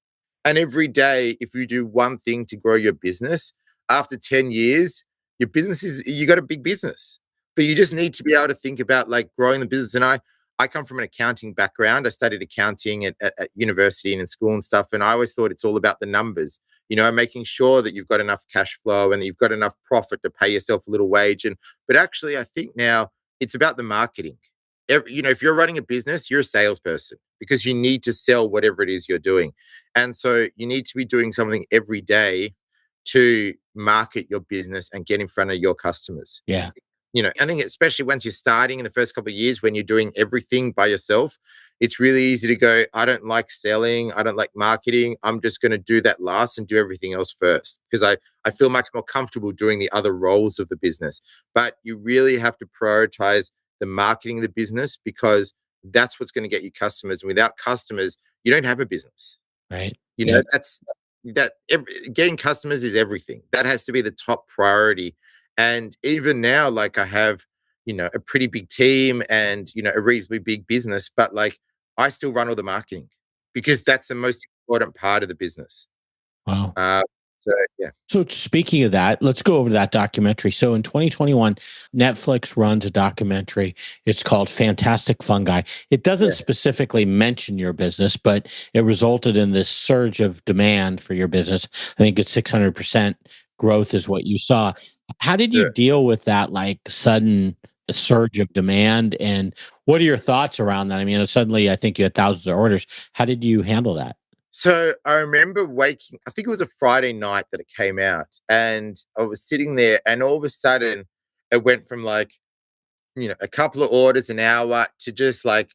And every day, if you do one thing to grow your business, after 10 years, you got a big business. But you just need to be able to think about like growing the business. And I come from an accounting background. I studied accounting at university and in school and stuff. And I always thought it's all about the numbers, making sure that you've got enough cash flow and that you've got enough profit to pay yourself a little wage. But actually, I think now it's about the marketing. If you're running a business, you're a salesperson because you need to sell whatever it is you're doing. And so you need to be doing something every day to market your business and get in front of your customers. Yeah. I think especially once you're starting in the first couple of years when you're doing everything by yourself, it's really easy to go, I don't like selling. I don't like marketing. I'm just going to do that last and do everything else first because I feel much more comfortable doing the other roles of the business. But you really have to prioritize the marketing of the business because that's what's going to get you customers. And without customers, you don't have a business. Right. Getting customers is everything. That has to be the top priority. And even now, like I have, a pretty big team and, a reasonably big business, but like I still run all the marketing because that's the most important part of the business. Wow. Yeah. So speaking of that, let's go over that documentary. So in 2021, Netflix runs a documentary. It's called Fantastic Fungi. It doesn't specifically mention your business, but it resulted in this surge of demand for your business. I think it's 600% growth is what you saw. How did you deal with that like sudden surge of demand? And what are your thoughts around that? I mean, suddenly I think you had thousands of orders. How did you handle that? So I remember I think it was a Friday night that it came out, and I was sitting there, and all of a sudden it went from like, a couple of orders an hour to just like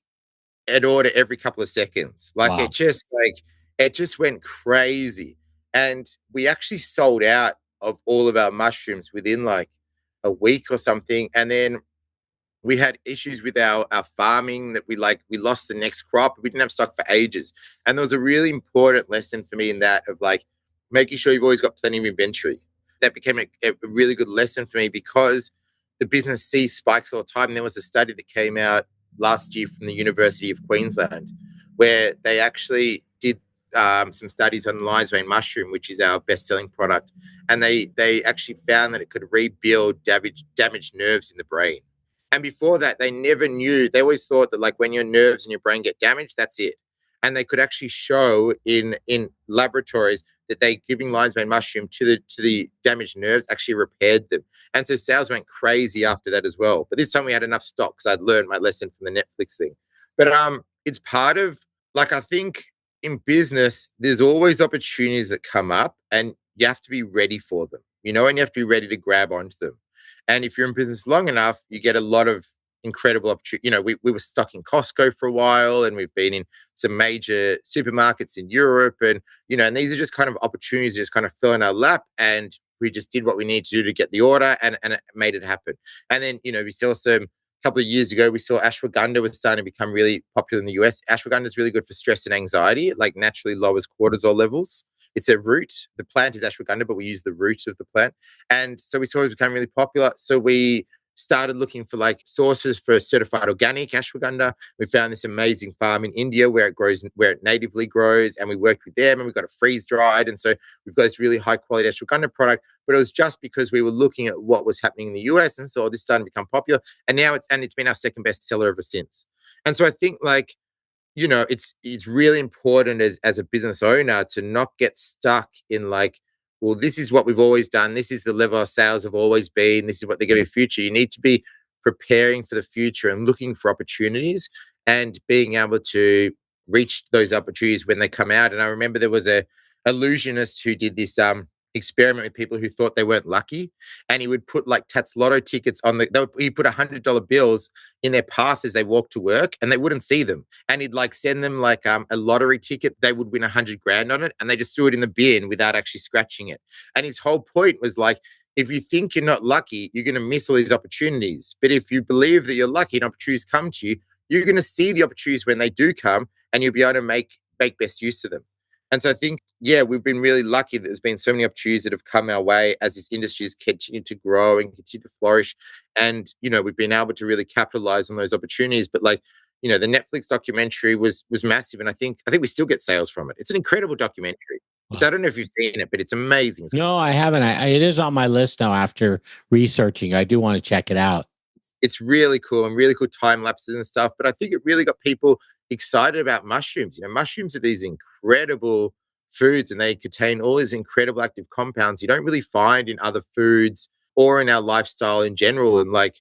an order every couple of seconds. Like Wow. it just went crazy. And we actually sold out of all of our mushrooms within like a week or something. And then we had issues with our farming that we lost the next crop. We didn't have stock for ages. And there was a really important lesson for me in that of like making sure you've always got plenty of inventory. That became a really good lesson for me because the business sees spikes all the time. And there was a study that came out last year from the University of Queensland where they actually did some studies on the lion's mane mushroom, which is our best-selling product, and they actually found that it could rebuild damaged nerves in the brain. And before that, they never knew. They always thought that like when your nerves and your brain get damaged, that's it. And they could actually show in laboratories that they giving lion's mane mushroom to the damaged nerves actually repaired them. And so sales went crazy after that as well. But this time we had enough stock because I'd learned my lesson from the Netflix thing. But it's part of, like, I think in business, there's always opportunities that come up and you have to be ready for them, and you have to be ready to grab onto them. And if you're in business long enough, you get a lot of incredible opportunity. We were stuck in Costco for a while, and we've been in some major supermarkets in Europe, and these are just kind of opportunities that just kind of fell in our lap, and we just did what we needed to do to get the order, and it made it happen. And then we saw some couple of years ago, we saw ashwagandha was starting to become really popular in the US. Ashwagandha is really good for stress and anxiety. It like naturally lowers cortisol levels. It's a root. The plant is ashwagandha, but we use the root of the plant. And so we saw it become really popular. So we started looking for like sources for certified organic ashwagandha. We found this amazing farm in India where it natively grows, and we worked with them, and we got it freeze dried. And so we've got this really high quality ashwagandha product. But it was just because we were looking at what was happening in the US, and so this started to become popular. And now it's been our second best seller ever since. And so I think like, it's really important as a business owner to not get stuck in like, well, this is what we've always done. This is the level of sales have always been. This is what they're going to be future. You need to be preparing for the future and looking for opportunities and being able to reach those opportunities when they come out. And I remember there was a illusionist who did this experiment with people who thought they weren't lucky, and he would put like Tats Lotto tickets on he put $100 bills in their path as they walked to work, and they wouldn't see them, and he'd like send them like a lottery ticket. They would win 100 grand on it, and they just threw it in the bin without actually scratching it. And his whole point was like, if you think you're not lucky, you're going to miss all these opportunities. But if you believe that you're lucky and opportunities come to you, you're going to see the opportunities when they do come, and you'll be able to make best use of them. And so I think, we've been really lucky that there's been so many opportunities that have come our way as this industry has continued to grow and continue to flourish. And, we've been able to really capitalize on those opportunities. But like, the Netflix documentary was massive. And I think we still get sales from it. It's an incredible documentary. Wow. I don't know if you've seen it, but it's amazing. No, I haven't. It is on my list now after researching. I do want to check it out. It's really cool, and really cool time lapses and stuff. But I think it really got people excited about mushrooms. Mushrooms are these incredible foods, and they contain all these incredible active compounds you don't really find in other foods or in our lifestyle in general. And like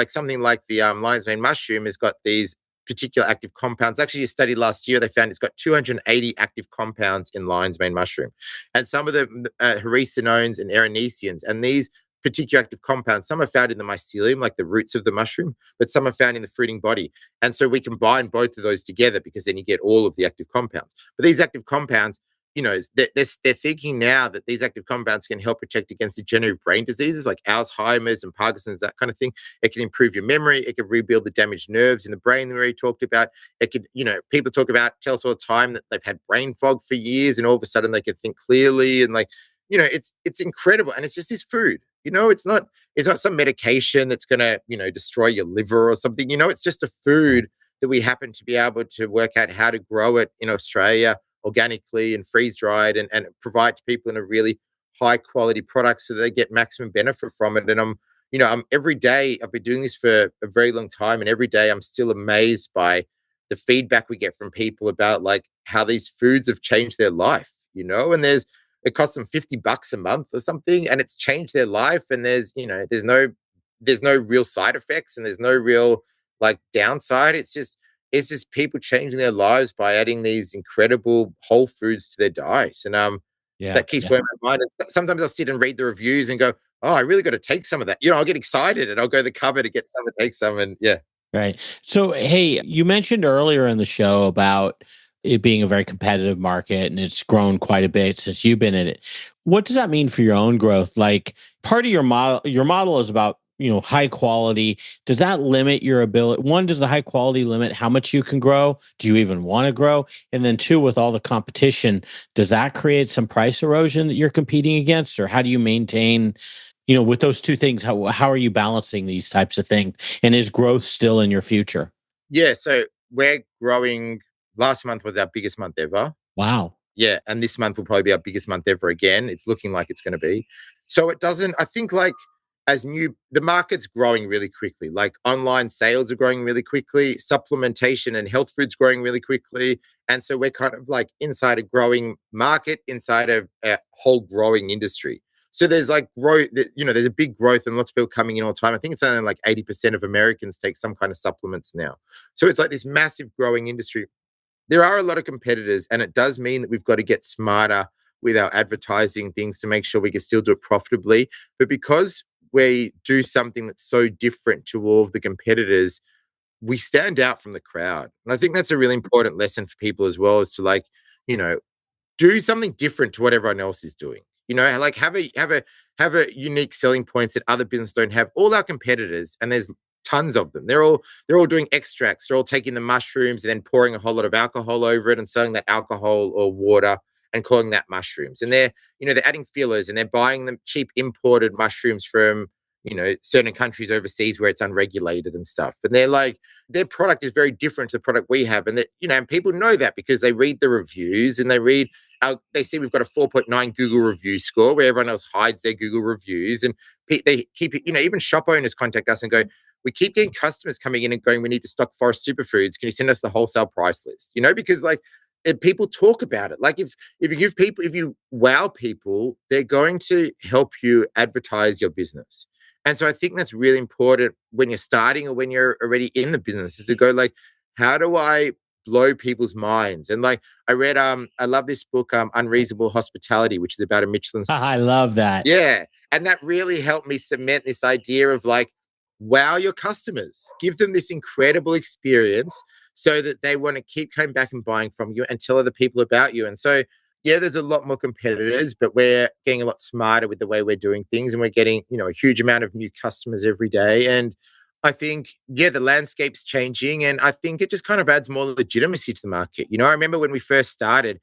something like the lion's mane mushroom has got these particular active compounds. Actually, a study last year, they found it's got 280 active compounds in lion's mane mushroom, and some of them hericenones and erinacines. And these particular active compounds, some are found in the mycelium, like the roots of the mushroom, but some are found in the fruiting body. And so we combine both of those together because then you get all of the active compounds. But these active compounds, they're thinking now that these active compounds can help protect against degenerative brain diseases like Alzheimer's and Parkinson's, that kind of thing. It can improve your memory. It can rebuild the damaged nerves in the brain that we already talked about. It could, people tell us all the time that they've had brain fog for years, and all of a sudden they can think clearly. And like, it's incredible. And it's just this food. It's not some medication that's going to, destroy your liver or something. It's just a food that we happen to be able to work out how to grow it in Australia organically and freeze dried and provide to people in a really high quality product so that they get maximum benefit from it. And I'm every day, I've been doing this for a very long time, and every day I'm still amazed by the feedback we get from people about like how these foods have changed their life, and it costs them $50 a month or something, and it's changed their life. And there's no real side effects, and there's no real like downside. It's just people changing their lives by adding these incredible whole foods to their diet. And that keeps blowing my mind. And sometimes I'll sit and read the reviews and go, oh, I really got to take some of that. I'll get excited and I'll go to the cupboard to get some and take some. And yeah. Right. So, hey, you mentioned earlier in the show about it being a very competitive market, and it's grown quite a bit since you've been in it. What does that mean for your own growth? Like, part of your model is about, high quality. Does that limit your ability? One, does the high quality limit how much you can grow? Do you even want to grow? And then two, with all the competition, does that create some price erosion that you're competing against? Or how do you maintain, with those two things, how are you balancing these types of things? And is growth still in your future? Yeah. So we're growing. Last month was our biggest month ever. Wow. Yeah, and this month will probably be our biggest month ever again. It's looking like it's going to be. So it doesn't, I think like the market's growing really quickly. Like online sales are growing really quickly, supplementation and health food's growing really quickly. And so we're kind of like inside a growing market, inside of a whole growing industry. So there's like growth, there's a big growth and lots of people coming in all the time. I think it's only like 80% of Americans take some kind of supplements now. So it's like this massive growing industry. There are a lot of competitors, and it does mean that we've got to get smarter with our advertising things to make sure we can still do it profitably. But because we do something that's so different to all of the competitors, we stand out from the crowd. And I think that's a really important lesson for people as well, is to like, you know, do something different to what everyone else is doing. Like have a unique selling points that other businesses don't have. All our competitors, and there's tons of them. They're all doing extracts. They're all taking the mushrooms and then pouring a whole lot of alcohol over it and selling that alcohol or water and calling that mushrooms. And they're adding fillers and they're buying them cheap imported mushrooms from certain countries overseas where it's unregulated and stuff. And they're like, their product is very different to the product we have. And that, and people know that because they read the reviews and they see we've got a 4.9 Google review score where everyone else hides their Google reviews. And they keep it, even shop owners contact us and go, we keep getting customers coming in and going, we need to stock Forest Superfoods. Can you send us the wholesale price list? Because like people talk about it. Like if you wow people, they're going to help you advertise your business. And so I think that's really important when you're starting or when you're already in the business, is to go like, how do I blow people's minds? And like I read, I love this book, Unreasonable Hospitality, which is about a Michelin. I love that. Yeah. And that really helped me cement this idea of like, wow your customers, give them this incredible experience so that they want to keep coming back and buying from you and tell other people about you. And so, yeah, there's a lot more competitors, but we're getting a lot smarter with the way we're doing things, and we're getting, a huge amount of new customers every day. And I think, yeah, the landscape's changing, and I think it just kind of adds more legitimacy to the market. I remember when we first started,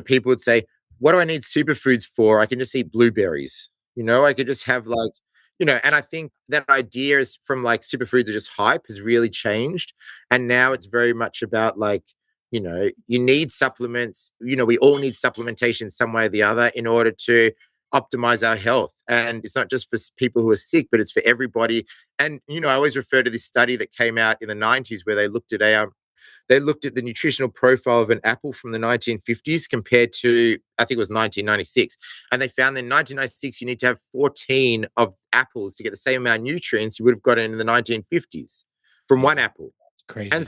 people would say, what do I need superfoods for? I can just eat blueberries. I could just have like, and I think that idea is from like superfoods are just hype has really changed. And now it's very much about like, you need supplements. We all need supplementation some way or the other in order to optimize our health. And it's not just for people who are sick, but it's for everybody. And, I always refer to this study that came out in the 90s where they looked at the nutritional profile of an apple from the 1950s compared to, I think it was 1996. And they found that in 1996, you need to have 14 of apples to get the same amount of nutrients you would have gotten in the 1950s from one apple. Crazy. And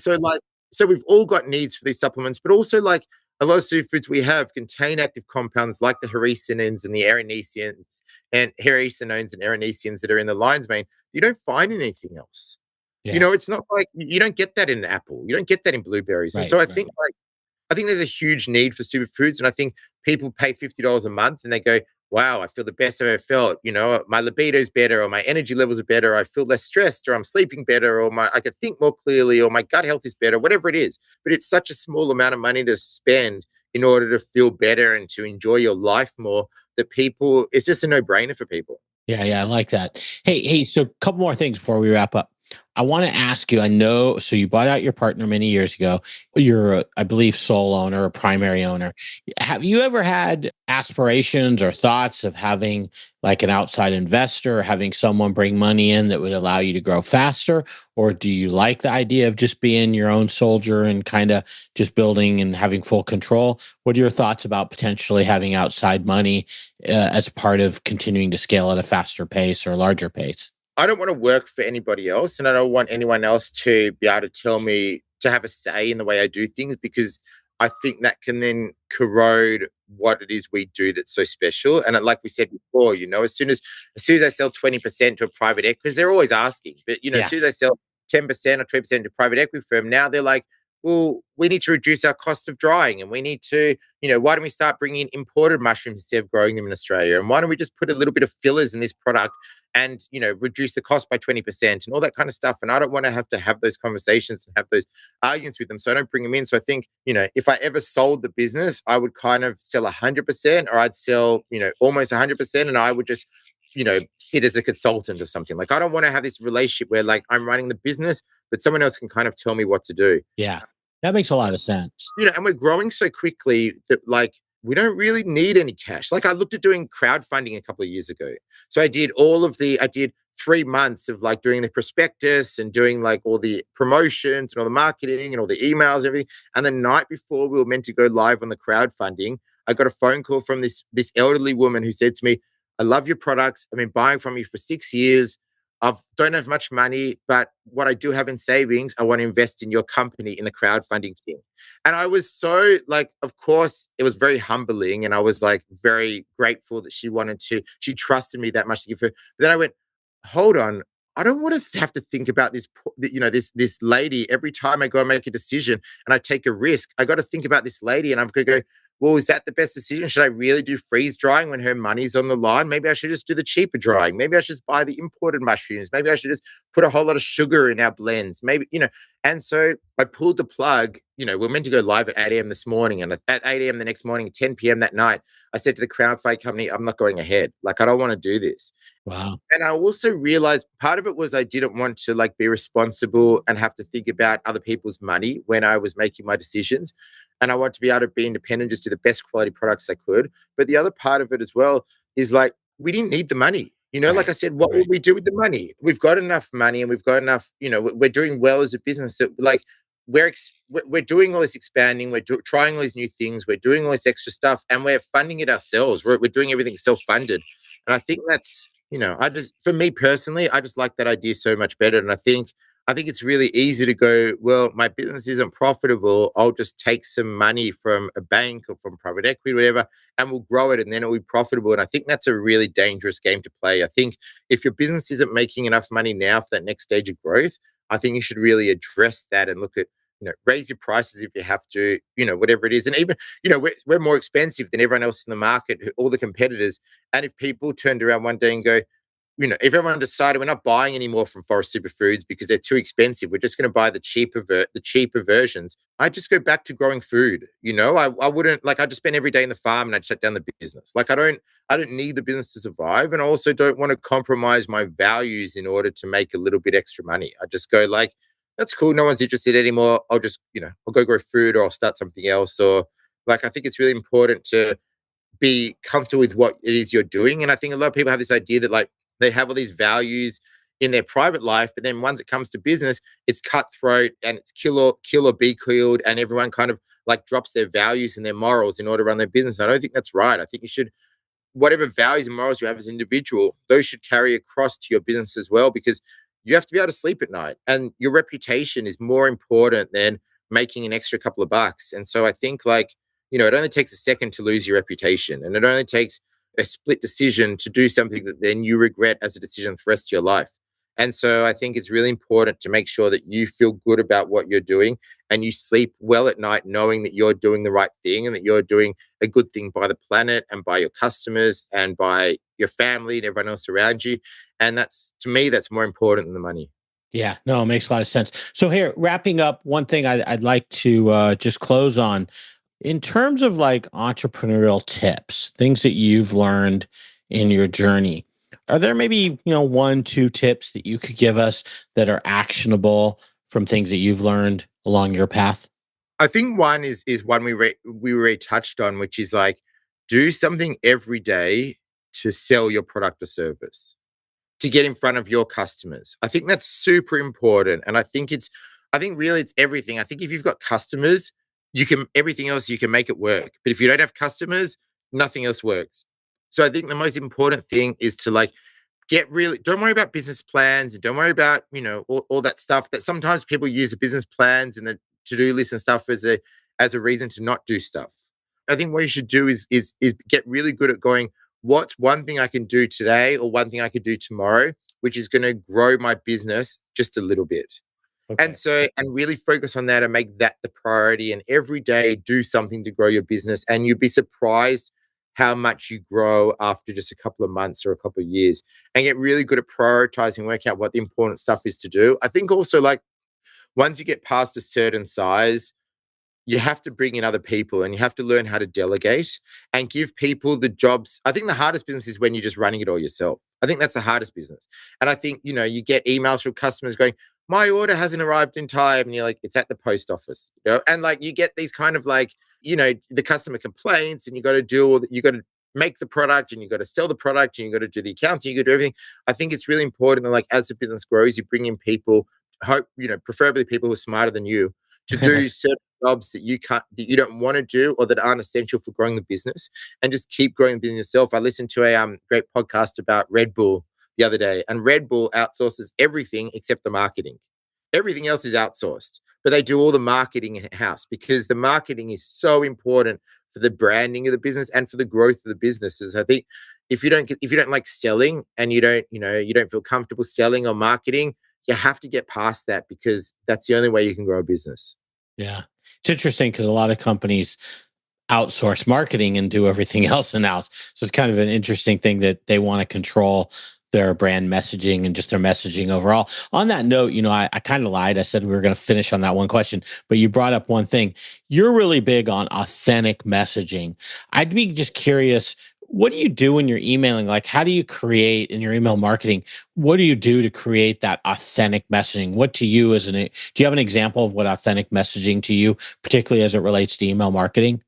so we've all got needs for these supplements, but also like a lot of superfoods we have contain active compounds like the hericinones and the erinacines and hericinones and erinacines that are in the lion's mane. You don't find anything else. Yeah. It's not like you don't get that in an apple. You don't get that in blueberries. Right, and so I right. think there's a huge need for superfoods. And I think people pay $50 a month and they go, wow, I feel the best I've ever felt. My libido's better, or my energy levels are better. I feel less stressed, or I'm sleeping better, or I can think more clearly, or my gut health is better, whatever it is. But it's such a small amount of money to spend in order to feel better and to enjoy your life more that it's just a no-brainer for people. Yeah, I like that. Hey, so a couple more things before we wrap up. I want to ask you, I know, so you bought out your partner many years ago. You're, I believe, sole owner or primary owner. Have you ever had aspirations or thoughts of having like an outside investor, or having someone bring money in that would allow you to grow faster? Or do you like the idea of just being your own soldier and kind of just building and having full control? What are your thoughts about potentially having outside money as part of continuing to scale at a faster pace or larger pace? I don't want to work for anybody else, and I don't want anyone else to be able to tell me to have a say in the way I do things, because I think that can then corrode what it is we do that's so special. And like we said before, as soon as I sell 20% to a private equity, because they're always asking, but as soon as I sell 10% or 20% to a private equity firm, now they're like, well, we need to reduce our cost of drying, and we need to, why don't we start bringing in imported mushrooms instead of growing them in Australia? And why don't we just put a little bit of fillers in this product and, reduce the cost by 20% and all that kind of stuff? And I don't want to have those conversations and have those arguments with them. So I don't bring them in. So I think, if I ever sold the business, I would kind of sell 100%, or I'd sell, almost 100%. And I would just, sit as a consultant or something. Like, I don't want to have this relationship where like I'm running the business, but someone else can kind of tell me what to do. Yeah. That makes a lot of sense. And we're growing so quickly that like we don't really need any cash. Like I looked at doing crowdfunding a couple of years ago. So I did 3 months of like doing the prospectus and doing like all the promotions and all the marketing and all the emails and everything. And the night before we were meant to go live on the crowdfunding, I got a phone call from this elderly woman who said to me, I love your products. I've been buying from you for 6 years. I don't have much money, but what I do have in savings, I want to invest in your company in the crowdfunding thing. And I was so like, of course, it was very humbling. And I was like very grateful that she trusted me that much to give her. But then I went, hold on. I don't want to have to think about this lady every time I go and make a decision and I take a risk. I got to think about this lady and I'm going to go, well, is that the best decision? Should I really do freeze drying when her money's on the line? Maybe I should just do the cheaper drying. Maybe I should just buy the imported mushrooms. Maybe I should just put a whole lot of sugar in our blends. Maybe. And so I pulled the plug. We're meant to go live at 8 a.m. this morning. And at 8 a.m. the next morning, 10 p.m. that night, I said to the crowdfunding company, I'm not going ahead. Like, I don't want to do this. Wow. And I also realized part of it was I didn't want to like be responsible and have to think about other people's money when I was making my decisions. And I want to be able to be independent, just do the best quality products I could. But the other part of it as well is like, we didn't need the money. Right. Like I said, what would we do with the money? We've got enough money and we've got enough, we're doing well as a business that like we're doing all this expanding. We're trying all these new things. We're doing all this extra stuff and we're funding it ourselves. We're doing everything self-funded. And I think that's, for me personally, I just like that idea so much better. And I think it's really easy to go, well, my business isn't profitable. I'll just take some money from a bank or from private equity, whatever, and we'll grow it and then it'll be profitable. And I think that's a really dangerous game to play. I think if your business isn't making enough money now for that next stage of growth, I think you should really address that and look at, raise your prices if you have to, whatever it is. And even, we're more expensive than everyone else in the market, all the competitors. And if people turned around one day and go, if everyone decided we're not buying anymore from Forest Superfoods because they're too expensive, we're just going to buy the cheaper versions. I just go back to growing food. I wouldn't like. I just spend every day in the farm and I'd shut down the business. Like I don't need the business to survive, and I also don't want to compromise my values in order to make a little bit extra money. I just go like, that's cool. No one's interested anymore. I'll just I'll go grow food or I'll start something else. Or like I think it's really important to be comfortable with what it is you're doing. And I think a lot of people have this idea that like they have all these values in their private life, but then once it comes to business, it's cutthroat and it's kill or be killed, and everyone kind of like drops their values and their morals in order to run their business. I don't think that's right. I think you should, whatever values and morals you have as an individual, those should carry across to your business as well, because you have to be able to sleep at night, and your reputation is more important than making an extra couple of bucks. And so I think like, it only takes a second to lose your reputation, and it only takes a split decision to do something that then you regret as a decision for the rest of your life. And so I think it's really important to make sure that you feel good about what you're doing and you sleep well at night knowing that you're doing the right thing and that you're doing a good thing by the planet and by your customers and by your family and everyone else around you. And that's, to me, that's more important than the money. Yeah, no, it makes a lot of sense. So here, wrapping up, one thing I'd like to just close on. In terms of like entrepreneurial tips, things that you've learned in your journey, are there maybe, 1, 2 tips that you could give us that are actionable from things that you've learned along your path? I think one is one we already touched on, which is like, do something every day to sell your product or service, to get in front of your customers. I think that's super important. And I think really it's everything. I think if you've got customers, everything else, you can make it work. But if you don't have customers, nothing else works. So I think the most important thing is to like don't worry about business plans. Don't worry about, all that stuff that sometimes people use the business plans and the to-do list and stuff as a reason to not do stuff. I think what you should do is get really good at going, what's one thing I can do today or one thing I could do tomorrow, which is going to grow my business just a little bit. Okay. And really focus on that and make that the priority, and every day do something to grow your business. And you'd be surprised how much you grow after just a couple of months or a couple of years, and get really good at prioritizing, work out what the important stuff is to do. I think also like once you get past a certain size, you have to bring in other people and you have to learn how to delegate and give people the jobs. I think the hardest business is when you're just running it all yourself. I think that's the hardest business. And I think, you get emails from customers going, my order hasn't arrived in time. And you're like, it's at the post office, and like, you get these kind of like, the customer complaints, and you got to you got to make the product, and you got to sell the product, and you got to do the accounting, you got to do everything. I think it's really important that, like, as the business grows, you bring in people, preferably people who are smarter than you, to do certain jobs that you don't want to do, or that aren't essential for growing the business, and just keep growing the business yourself. I listened to a great podcast about Red Bull the other day, and Red Bull outsources everything except the marketing. Everything else is outsourced, but they do all the marketing in house, because the marketing is so important for the branding of the business and for the growth of the businesses. I think if you don't like selling, and you don't feel comfortable selling or marketing, you have to get past that, because that's the only way you can grow a business. Yeah. It's interesting because a lot of companies outsource marketing and do everything else in-house. So it's kind of an interesting thing that they want to control their brand messaging and just their messaging overall. On that note, I kind of lied. I said we were going to finish on that one question, but you brought up one thing. You're really big on authentic messaging. I'd be just curious, what do you do when you're emailing? Like, how do you create in your email marketing? What do you do to create that authentic messaging? What to you do you have an example of what authentic messaging to you, particularly as it relates to email marketing?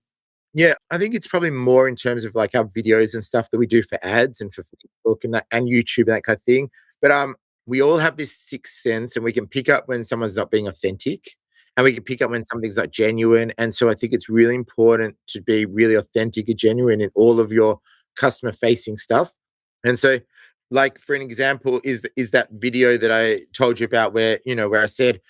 Yeah, I think it's probably more in terms of like our videos and stuff that we do for ads and for Facebook and that, and YouTube, that kind of thing. But we all have this sixth sense, and we can pick up when someone's not being authentic, and we can pick up when something's not genuine. And so I think it's really important to be really authentic and genuine in all of your customer facing stuff. And so, like, for an example, is that video that I told you about, where I said,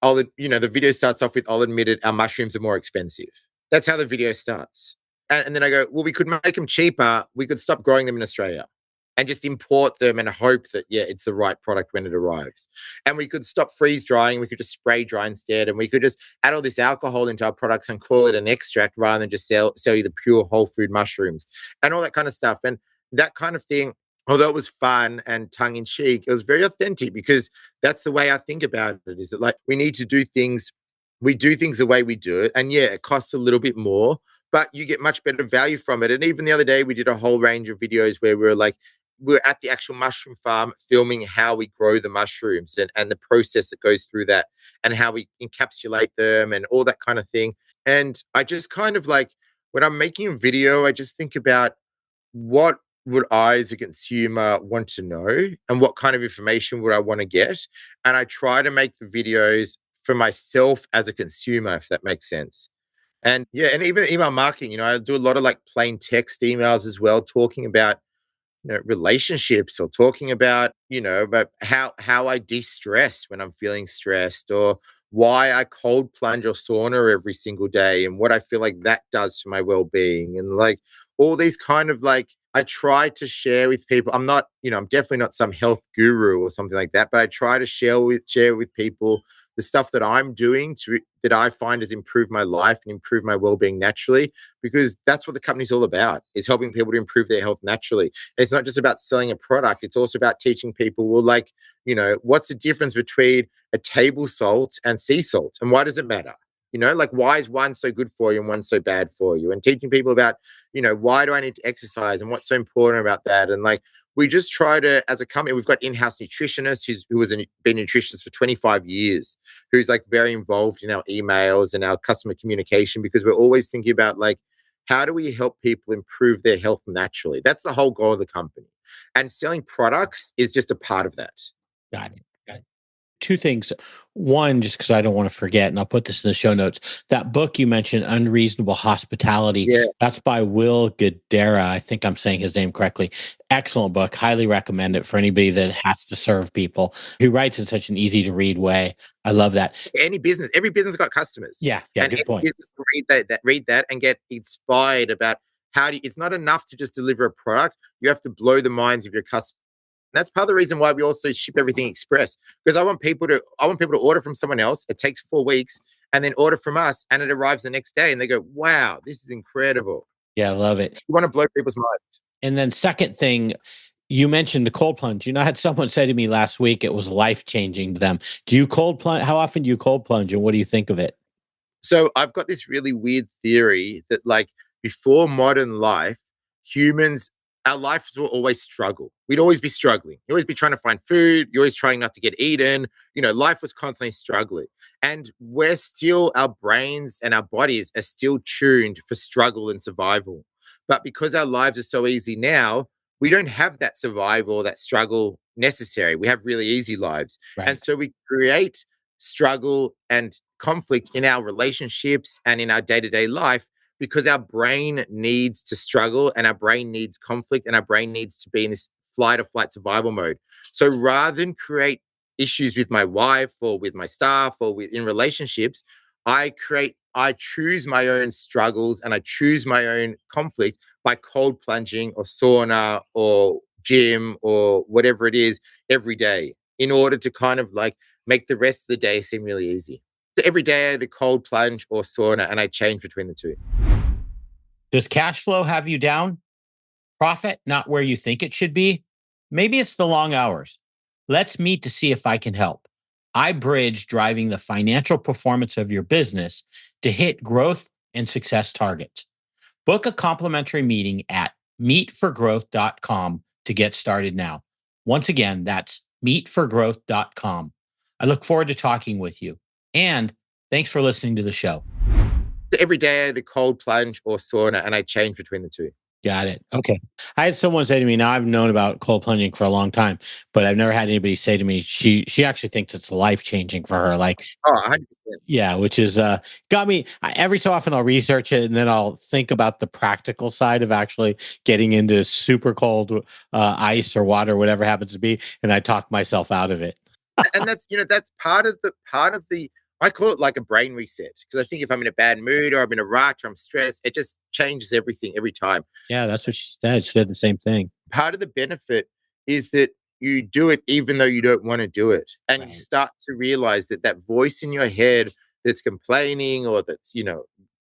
the video starts off with, I'll admit it, our mushrooms are more expensive. That's how the video starts. And then I go, well, we could make them cheaper. We could stop growing them in Australia and just import them and hope that, it's the right product when it arrives. And we could stop freeze drying. We could just spray dry instead. And we could just add all this alcohol into our products and call it an extract, rather than just sell you the pure whole food mushrooms and all that kind of stuff. And that kind of thing, although it was fun and tongue in cheek, it was very authentic, because that's the way I think about it, is that, like, we do things the way we do it. And yeah, it costs a little bit more, but you get much better value from it. And even the other day, we did a whole range of videos where we're at the actual mushroom farm filming how we grow the mushrooms, and the process that goes through that, and how we encapsulate them and all that kind of thing. And I just kind of like, when I'm making a video, I just think about, what would I as a consumer want to know, and what kind of information would I want to get? And I try to make the videos for myself as a consumer, if that makes sense. And yeah, and even email marketing, I do a lot of like plain text emails as well, talking about, relationships, or talking about, about how I de-stress when I'm feeling stressed, or why I cold plunge or sauna every single day, and what I feel like that does for my well-being, and like all these kind of, like, I try to share with people. I'm not, I'm definitely not some health guru or something like that, but I try to share with people the stuff that I'm doing that I find has improved my life and improved my well-being naturally, because that's what the company's all about, is helping people to improve their health naturally. And it's not just about selling a product. It's also about teaching people, well, like, what's the difference between a table salt and sea salt, and why does it matter? Like, why is one so good for you and one so bad for you? And teaching people about, why do I need to exercise, and what's so important about that? And like, we just try to, as a company, we've got in-house nutritionists who has been a nutritionist for 25 years, who's like very involved in our emails and our customer communication, because we're always thinking about, like, how do we help people improve their health naturally? That's the whole goal of the company. And selling products is just a part of that. Got it. Got it. Two things. One, just because I don't want to forget, and I'll put this in the show notes. That book you mentioned, Unreasonable Hospitality, Yeah. that's by Will Guidara. I think I'm saying his name correctly. Excellent book. Highly recommend it for anybody that has to serve people. He writes in such an easy to read way. I love that. Every business got customers. Yeah, and good any point. business can read that and get inspired about it's not enough to just deliver a product. You have to blow the minds of your customers. That's part of the reason why we also ship everything express, because I want people to order from someone else. It takes 4 weeks, and then order from us, and it arrives the next day, and they go, wow, this is incredible. Yeah, I love it. You want to blow people's minds. And then second thing, you mentioned the cold plunge. I had someone say to me last week it was life-changing to them. Do you cold plunge? How often do you cold plunge, and what do you think of it? So I've got this really weird theory that, like, before modern life, humans our lives will always struggle. We'd always be struggling. You'd always be trying to find food. You're always trying not to get eaten. Life was constantly struggling. And our brains and our bodies are still tuned for struggle and survival. But because our lives are so easy now, we don't have that survival, that struggle necessary. We have really easy lives. Right. And so we create struggle and conflict in our relationships and in our day-to-day life because our brain needs to struggle and our brain needs conflict and our brain needs to be in this flight or flight survival mode. So rather than create issues with my wife or with my staff or in relationships, I choose my own struggles and I choose my own conflict by cold plunging or sauna or gym or whatever it is every day in order to kind of like make the rest of the day seem really easy. So every day, the cold plunge or sauna, and I change between the two. Does cash flow have you down? Profit not where you think it should be? Maybe it's the long hours. Let's meet to see if I can help. I bridge driving the financial performance of your business to hit growth and success targets. Book a complimentary meeting at meetforgrowth.com to get started now. Once again, that's meetforgrowth.com. I look forward to talking with you. And thanks for listening to the show. So every day, the cold plunge or sauna, and I change between the two. Got it. Okay. I had someone say to me, now I've known about cold plunging for a long time, but I've never had anybody say to me, she actually thinks it's life-changing for her. Like, 100%. Yeah, which is got me. Every so often I'll research it and then I'll think about the practical side of actually getting into super cold ice or water, whatever happens to be, and I talk myself out of it. And that's part of the I call it like a brain reset, because I think if I'm in a bad mood or I'm in a rut or I'm stressed, it just changes everything every time. Yeah, that's what she said. She said the same thing. Part of the benefit is that you do it even though you don't want to do it. And You start to realize that voice in your head that's complaining or that's,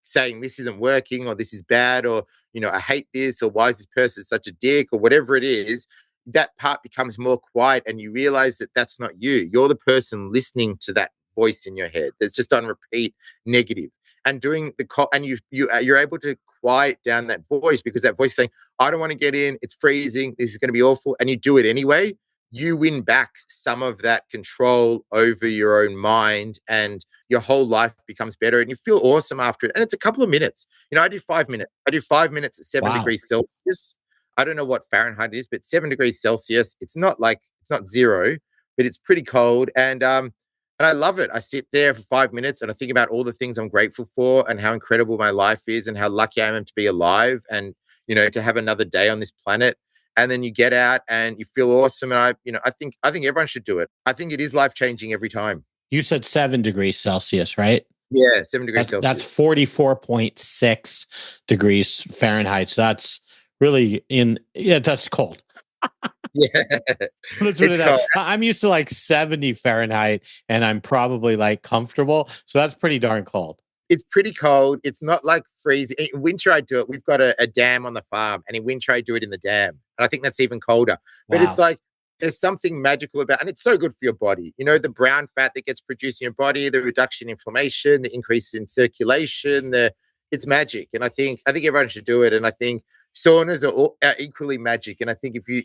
saying this isn't working or this is bad or, I hate this or why is this person such a dick or whatever it is, that part becomes more quiet and you realize that that's not you. You're the person listening to that voice in your head that's just on repeat negative, and doing you're able to quiet down that voice, because that voice saying, I don't want to get in, it's freezing, this is going to be awful, and you do it anyway. You win back some of that control over your own mind and your whole life becomes better and you feel awesome after it. And it's a couple of minutes. I do 5 minutes. I do 5 minutes at 7 degrees Celsius. I don't know what Fahrenheit is, but 7 degrees Celsius. It's not zero, but it's pretty cold. And I love it. I sit there for 5 minutes and I think about all the things I'm grateful for and how incredible my life is and how lucky I am to be alive and, to have another day on this planet. And then you get out and you feel awesome. And I think everyone should do it. I think it is life-changing every time. You said 7 degrees Celsius, right? Yeah, 7 degrees Celsius. That's 44.6 degrees Fahrenheit. So that's really that's cold. Yeah. I'm used to like 70 Fahrenheit and I'm probably like comfortable. So that's pretty darn cold. It's pretty cold. It's not like freezing. In winter, I do it. We've got a dam on the farm, and in winter, I do it in the dam. And I think that's even colder. But It's like there's something magical about, and it's so good for your body. The brown fat that gets produced in your body, the reduction in inflammation, the increase in circulation. It's magic, and I think everyone should do it. And I think saunas are equally magic. And I think if you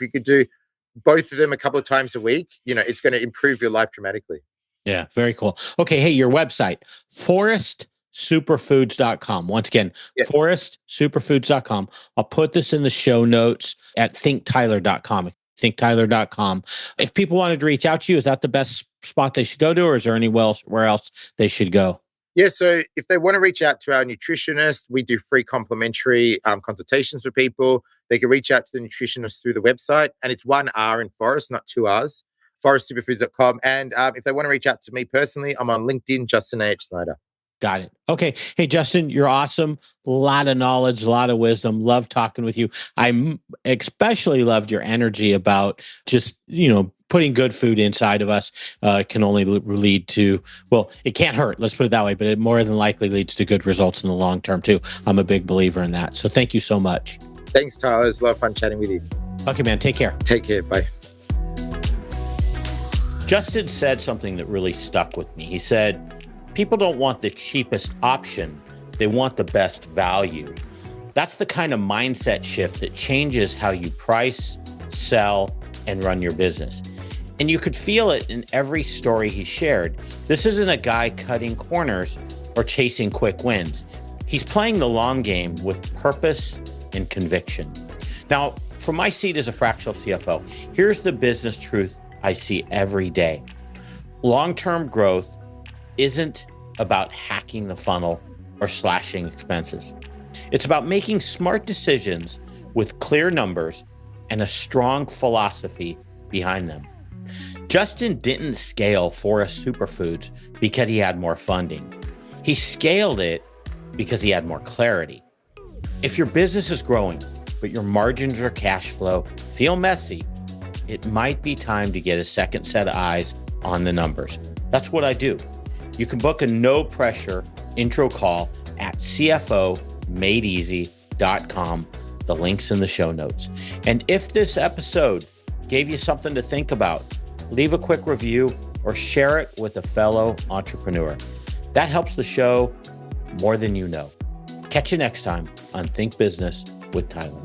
could do both of them a couple of times a week, it's going to improve your life dramatically. Yeah, very cool. Okay, hey, your website, forestsuperfoods.com. Once again, forestsuperfoods.com. I'll put this in the show notes at thinktyler.com. thinktyler.com. If people wanted to reach out to you, is that the best spot they should go to, or is there anywhere else they should go? Yeah, so if they want to reach out to our nutritionist, we do free complimentary consultations for people. They can reach out to the nutritionist through the website, and it's 1 R in Forest, not 2 R's. forestsuperfoods.com. And if they want to reach out to me personally, I'm on LinkedIn, Justin A.H. Snyder. Got it. Okay. Hey, Justin, you're awesome. A lot of knowledge, a lot of wisdom. Love talking with you. I especially loved your energy about just, putting good food inside of us can only lead to, well, it can't hurt. Let's put it that way, but it more than likely leads to good results in the long term too. I'm a big believer in that. So thank you so much. Thanks, Tyler. It's a lot of fun chatting with you. Okay, man. Take care. Take care. Bye. Justin said something that really stuck with me. He said, people don't want the cheapest option. They want the best value. That's the kind of mindset shift that changes how you price, sell, and run your business. And you could feel it in every story he shared. This isn't a guy cutting corners or chasing quick wins. He's playing the long game with purpose and conviction. Now, from my seat as a fractional CFO, here's the business truth I see every day. Long-term growth isn't about hacking the funnel or slashing expenses. It's about making smart decisions with clear numbers and a strong philosophy behind them. Justin didn't scale Forest Superfoods because he had more funding. He scaled it because he had more clarity. If your business is growing, but your margins or cash flow feel messy, it might be time to get a second set of eyes on the numbers. That's what I do. You can book a no-pressure intro call at cfomadeeasy.com. The link's in the show notes. And if this episode gave you something to think about, leave a quick review or share it with a fellow entrepreneur. That helps the show more than you know. Catch you next time on Think Business with Tyler.